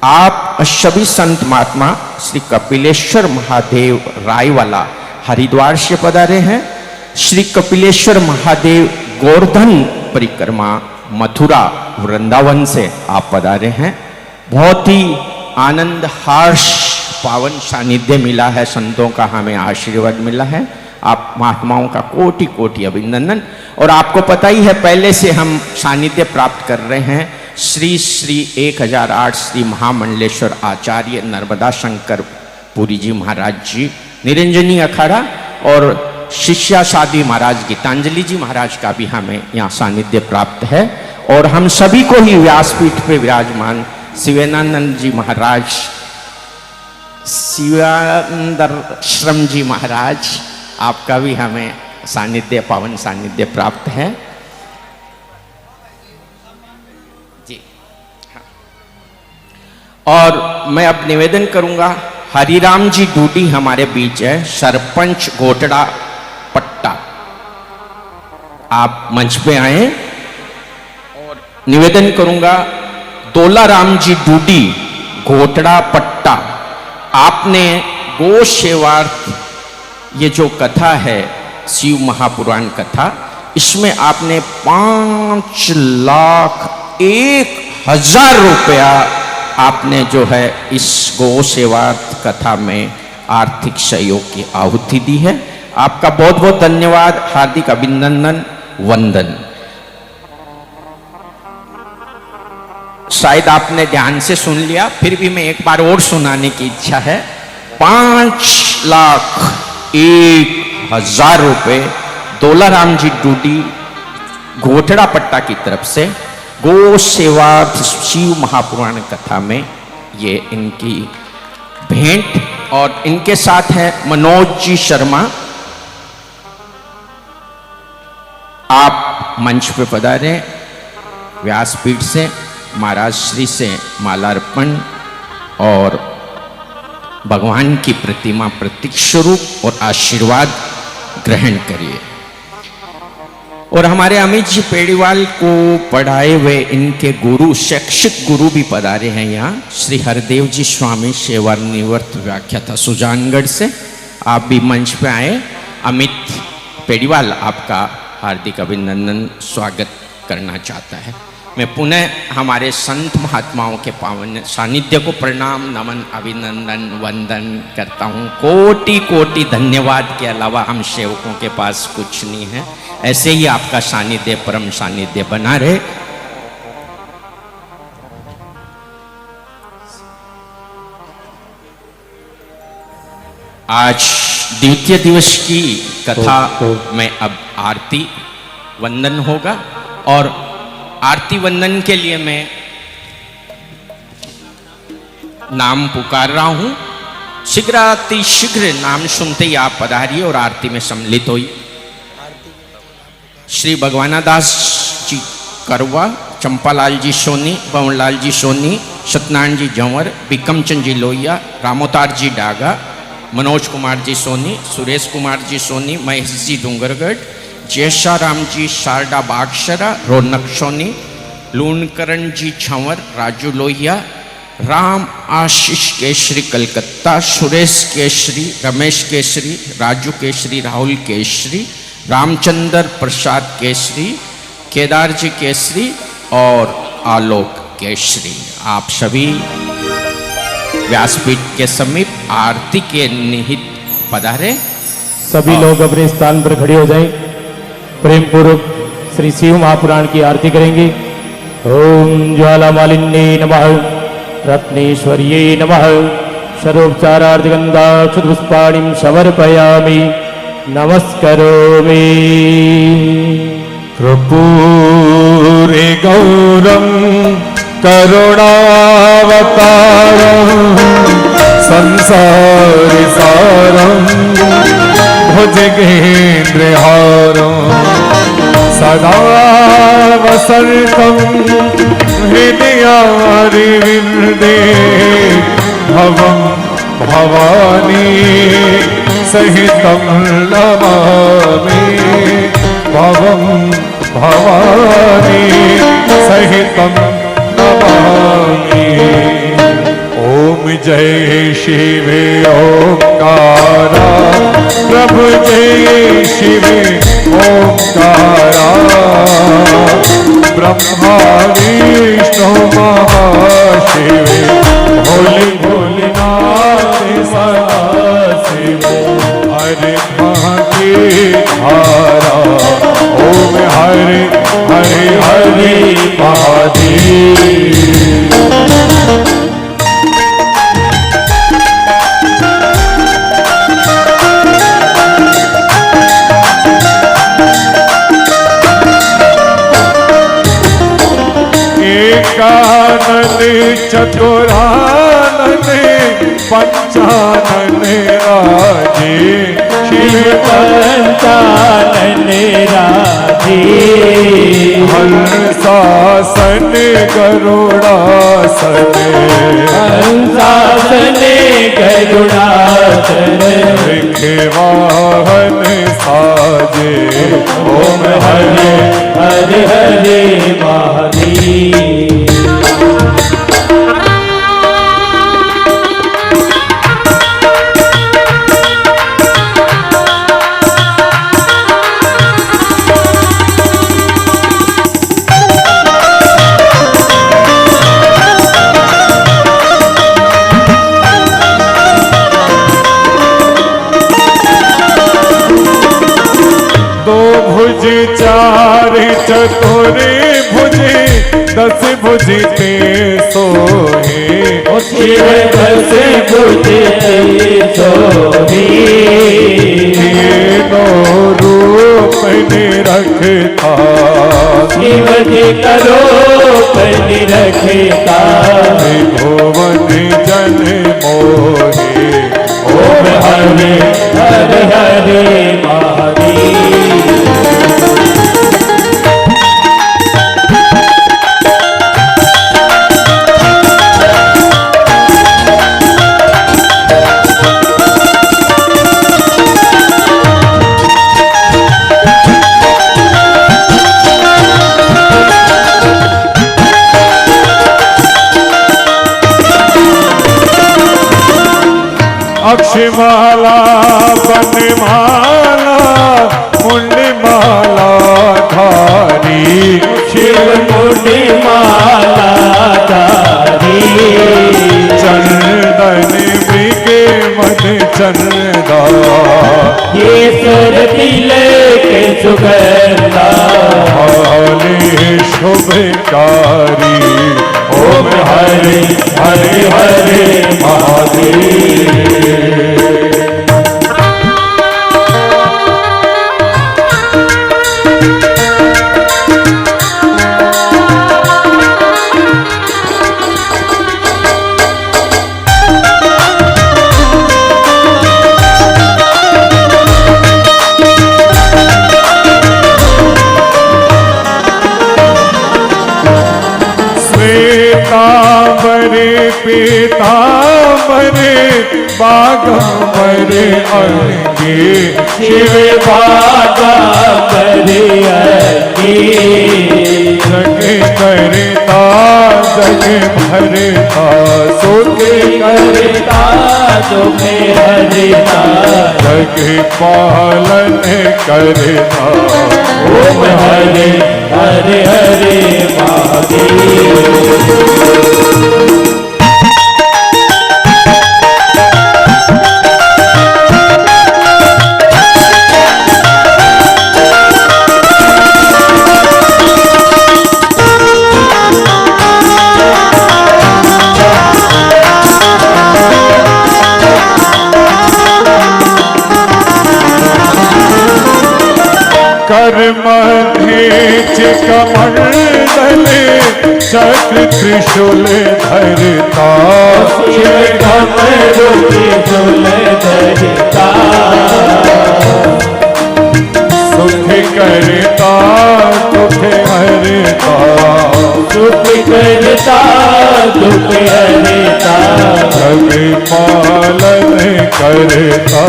आप सभी संत महात्मा श्री कपिलेश्वर महादेव रायवाला हरिद्वार से पधारे हैं। श्री कपिलेश्वर महादेव गोवर्धन परिक्रमा मथुरा वृंदावन से आप पधारे हैं। बहुत ही आनंद हर्ष पावन सानिध्य मिला है, संतों का हमें आशीर्वाद मिला है। आप महात्माओं का कोटि कोटि अभिनंदन। और आपको पता ही है, पहले से हम सानिध्य प्राप्त कर रहे हैं श्री 1008 श्री महामंडलेश्वर आचार्य नर्मदा शंकर पुरी जी महाराज जी निरंजनी अखाड़ा, और शिष्या साधी महाराज गीतांजलि जी महाराज का भी हमें यहाँ सानिध्य प्राप्त है। और हम सभी को ही व्यासपीठ पे विराजमान शिवानंद जी महाराज, शिवानंदश्रम जी महाराज, आपका भी हमें सानिध्य पावन सानिध्य प्राप्त है जी। और मैं अब निवेदन करूंगा, हरिराम जी डूडी हमारे बीच है, सरपंच गोटड़ा पट्टा, आप मंच पे आए। और निवेदन करूंगा, दोलाराम जी डूडी घोटड़ा पट्टा, आपने गो सेवार्थ ये जो कथा है शिव महापुराण कथा, इसमें आपने 5,01,000 रुपया आपने जो है इस गो सेवार्थ कथा में आर्थिक सहयोग की आहुति दी है। आपका बहुत बहुत धन्यवाद, हार्दिक अभिनंदन वंदन। शायद आपने ध्यान से सुन लिया, फिर भी मैं एक बार और सुनाने की इच्छा है। 5,01,000 रुपए दोलाराम जी डूडी घोटड़ा पट्टा की तरफ से गो सेवार्थ शिव महापुराण कथा में ये इनकी भेंट। और इनके साथ है मनोज जी शर्मा, आप मंच पे पधारे, व्यासपीठ से महाराज श्री से मालार्पण और भगवान की प्रतिमा प्रतीक स्वरूप और आशीर्वाद ग्रहण करिए। और हमारे अमित जी पेड़ीवाल को पढ़ाए हुए इनके गुरु, शैक्षिक गुरु भी पधारे हैं यहाँ, श्री हरदेव जी स्वामी सेवानिवृत्त व्याख्याता सुजानगढ़ से, आप भी मंच पे आए। अमित पेड़ीवाल आपका हार्दिक अभिनंदन स्वागत करना चाहता है। मैं पुनः हमारे संत महात्माओं के पावन सानिध्य को प्रणाम, नमन, अभिनंदन, वंदन करता हूँ। कोटि कोटि धन्यवाद के अलावा हम सेवकों के पास कुछ नहीं है। ऐसे ही आपका सानिध्य, परम सानिध्य बना रहे। आज द्वितीय दिवस की कथा में अब आरती वंदन होगा और आरती वंदन के लिए मैं नाम पुकार रहा हूं। शीघ्र शीघ्र नाम सुनते ही आप पधारिए और आरती में सम्मिलित होइए। श्री भगवानादास जी करवा, चंपालाल जी सोनी, पवनलाल जी सोनी, सत्यनारायण जी जंवर, बिकमचंद जी लोहिया, रामोतार जी डागा, मनोज कुमार जी सोनी, सुरेश कुमार जी सोनी, महेश जी डूंगरगढ़, जयशाराम जी शारदा बागशरा, रौनक सोनी, लूणकरण जी छंवर, राजू लोहिया, राम आशीष केसरी कलकत्ता, सुरेश केसरी, रमेश केसरी, राजू केसरी, राहुल केसरी, रामचंद्र प्रसाद केसरी, केदार जी केसरी और आलोक केसरी। आप सभी व्यासपीठ के समीप आरती के निहित पधारे। सभी लोग अपने स्थान पर खड़े हो जाएं। प्रेम पूर्वक श्री शिव महापुराण की आरती करेंगे। ओम ज्वाला मालिन्ये नमः, रत्नेश्वर्ये नमः, सर्वोपचारार्धगंधाक्षतपुष्पाणिं समर्पयामि, नमस्करोमि। कर्पूरे गौरम करुणावतारं संसारि सारं भुजगेन्द्रहारं सदा वसन्तं हृदयारिविन्दे भवं भवानी सहितं नमामि, भवं भवानी सहितं नमामि। ओम जय शिव ओंकारा, प्रभु जय शिव ओंकारा, ब्रह्मा विष्णु महाशिव, भोले भोलेनाथ सदाशिव, हरे महाके धारा, ओम हरे हरे हरे महादेव। एकानन चतुरानन पंचानन राजे, शिव पंचानन राजे, हंसासन गरुड़ासन, हंसासन गरुड़ासन, वाहन साजे, ओम हरे हरे हरे महादेव। चार चतुरे भुजे, दस भुज ते सोहे, शिव दस भुज ते सोहे, तीनों रूप निरखता, शिव जी करो निरखता, भुवन जन मोहे, ओम हरे हरे हरे महादेव। अक्षमाला बनमाला मुंडमाला धारी, शिव मुंड मणि माला धारी, चंदन बिके मन चंदा, ये सरती लेके सुगंधा, हाले शुभकारी। ओम हरे हरे हरे महादेव। श्वेतांबरे पीतांबरे बागंबरे अंगे, शिव बागंबरे अंगे, जग करता जग भरता सुख करता तुम्हें हरिता, जग पालन करता। ओम हरे हरे हरे महादेव। कर मध्येच कमंडल चक्र त्रिशूल धरता, शिव डमरू त्रिशूल धरता, सुख करता दुख हरता, सुख करता दुख हरता, जग पालन करता।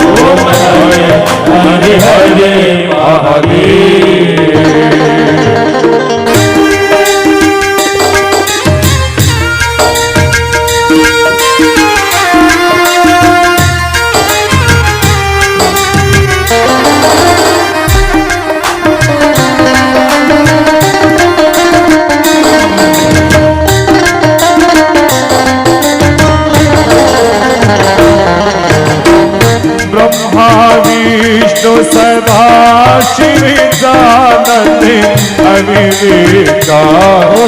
ओम हरे हरे हरे महादेव। ब्रह्मा विष्णु सदा शिव जानते अविवेका,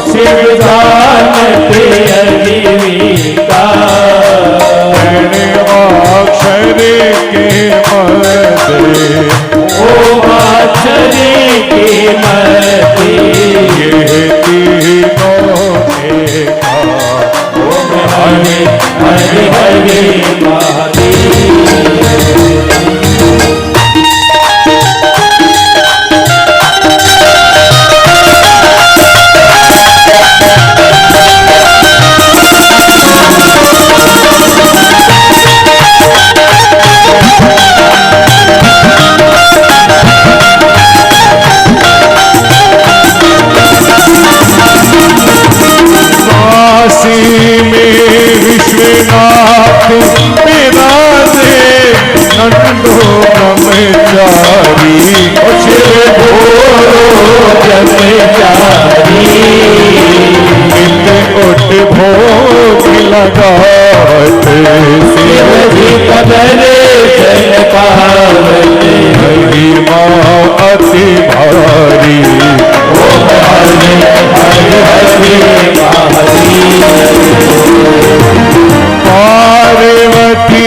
शिव जानते अविवेका, अक्षर के मते, ओम अक्षर के मते, ये तीनों देखा। ओम हरे हरे हरे महादेव। काशी में विश्वनाथ विराजे, नंदो ब्रह्मचारी, शिव भोरो ब्रह्मचारी, नित्य उठ भोग लगावत, शिव जी कदरे जन पावत, महिमा अति भारी। ओम हरे हरे हरे महादेव। पार्वती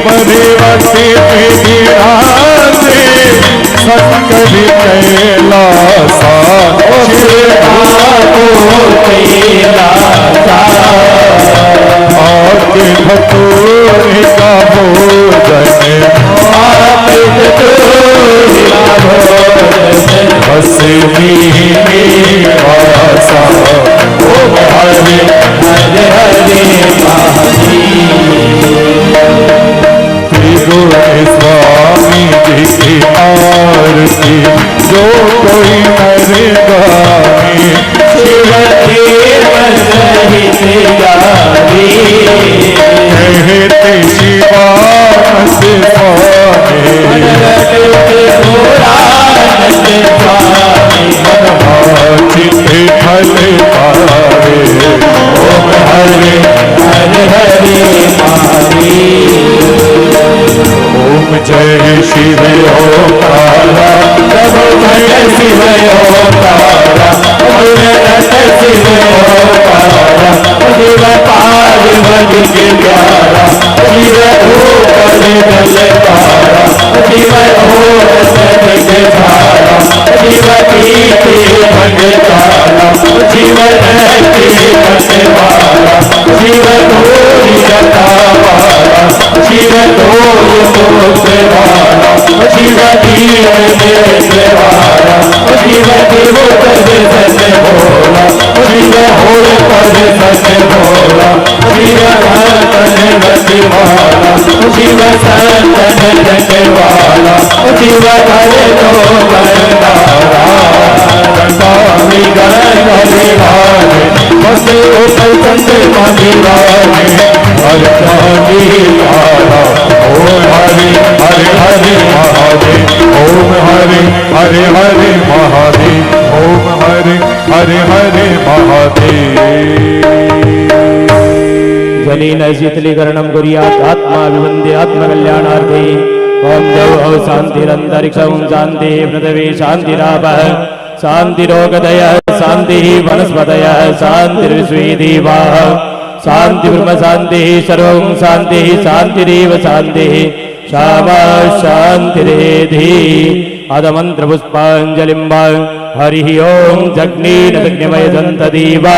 परिवती विराजे, शंकर कैलासा, शिव कैलासा, आके धतूर का भोजन, हसनी वासा। ओम हरे हरे हरे महादेव। स्वामी जी की आरती जो कोई नर गाए, शिव देव सहित गावे, कहते शिवानंद स्वामी, चित जीवन की रखवाला जीव तोरी जटावाला जीव तोरी मोक्षवाला जीव दीन देशवाला जीव देवोत सत्य भोला जीव होड़ पर सत्य भोला जीव संतन रखवाला जीव संतन रखवाला जीव करे तो बरदारा स्वामी गणगणिवाने बसे ऊपर चंद्रमा दीवाने हर स्वामी वाला ओम हरि हरि हरि महादेव ओम हरि हरि हरि महादेव ओम हरि हरि हरि महादेव जलीन शीतलीकरणं कुर्यात् आत्मा विवन्द्य आत्मकल्याणार्थे ओम जौ शान्तिरन्तरिक्षं शान्तिः पृथिवी शान्तिरापः शान्तिरोगदयः शान्तिः वनस्पतयः शान्तिर्विश्वे देवाः शान्तिर्ब्रह्म शान्तिः सर्वं शान्तिः शान्तिरेव शान्तिः श्यामा शान्तिरेधि अदमन्त्रपुष्पाञ्जलिं हरिः ओं जग्नेनग्निमयदन्तदेवा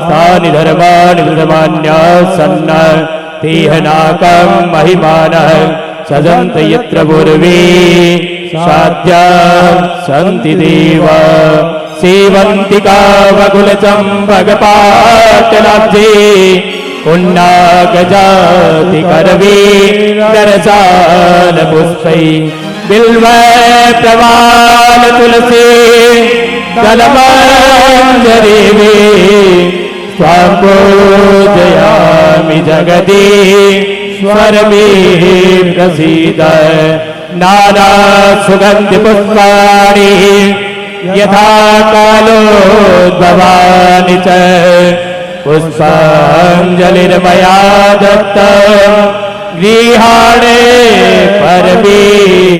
तानि धर्माणि विधमान्याः सन्न तेहनाकं महिमानः सजन्त यत्र पूर्वे साध्या सन्ति देवा सेवन्ति कामकुलचम्पकपाटलाब्धे पुण्णागजाति करवे दरसालपुष्पै बिल्व प्रवाल तुलसी दलमञ्जरीवे स्वां पूजयामि जगति स्वरमे प्रसीद नाना सुगन्धि पुष्पाणि यथा कालोद्भवानि च पुष्पाञ्जलिर्मया दत्तं गृहाणे परमे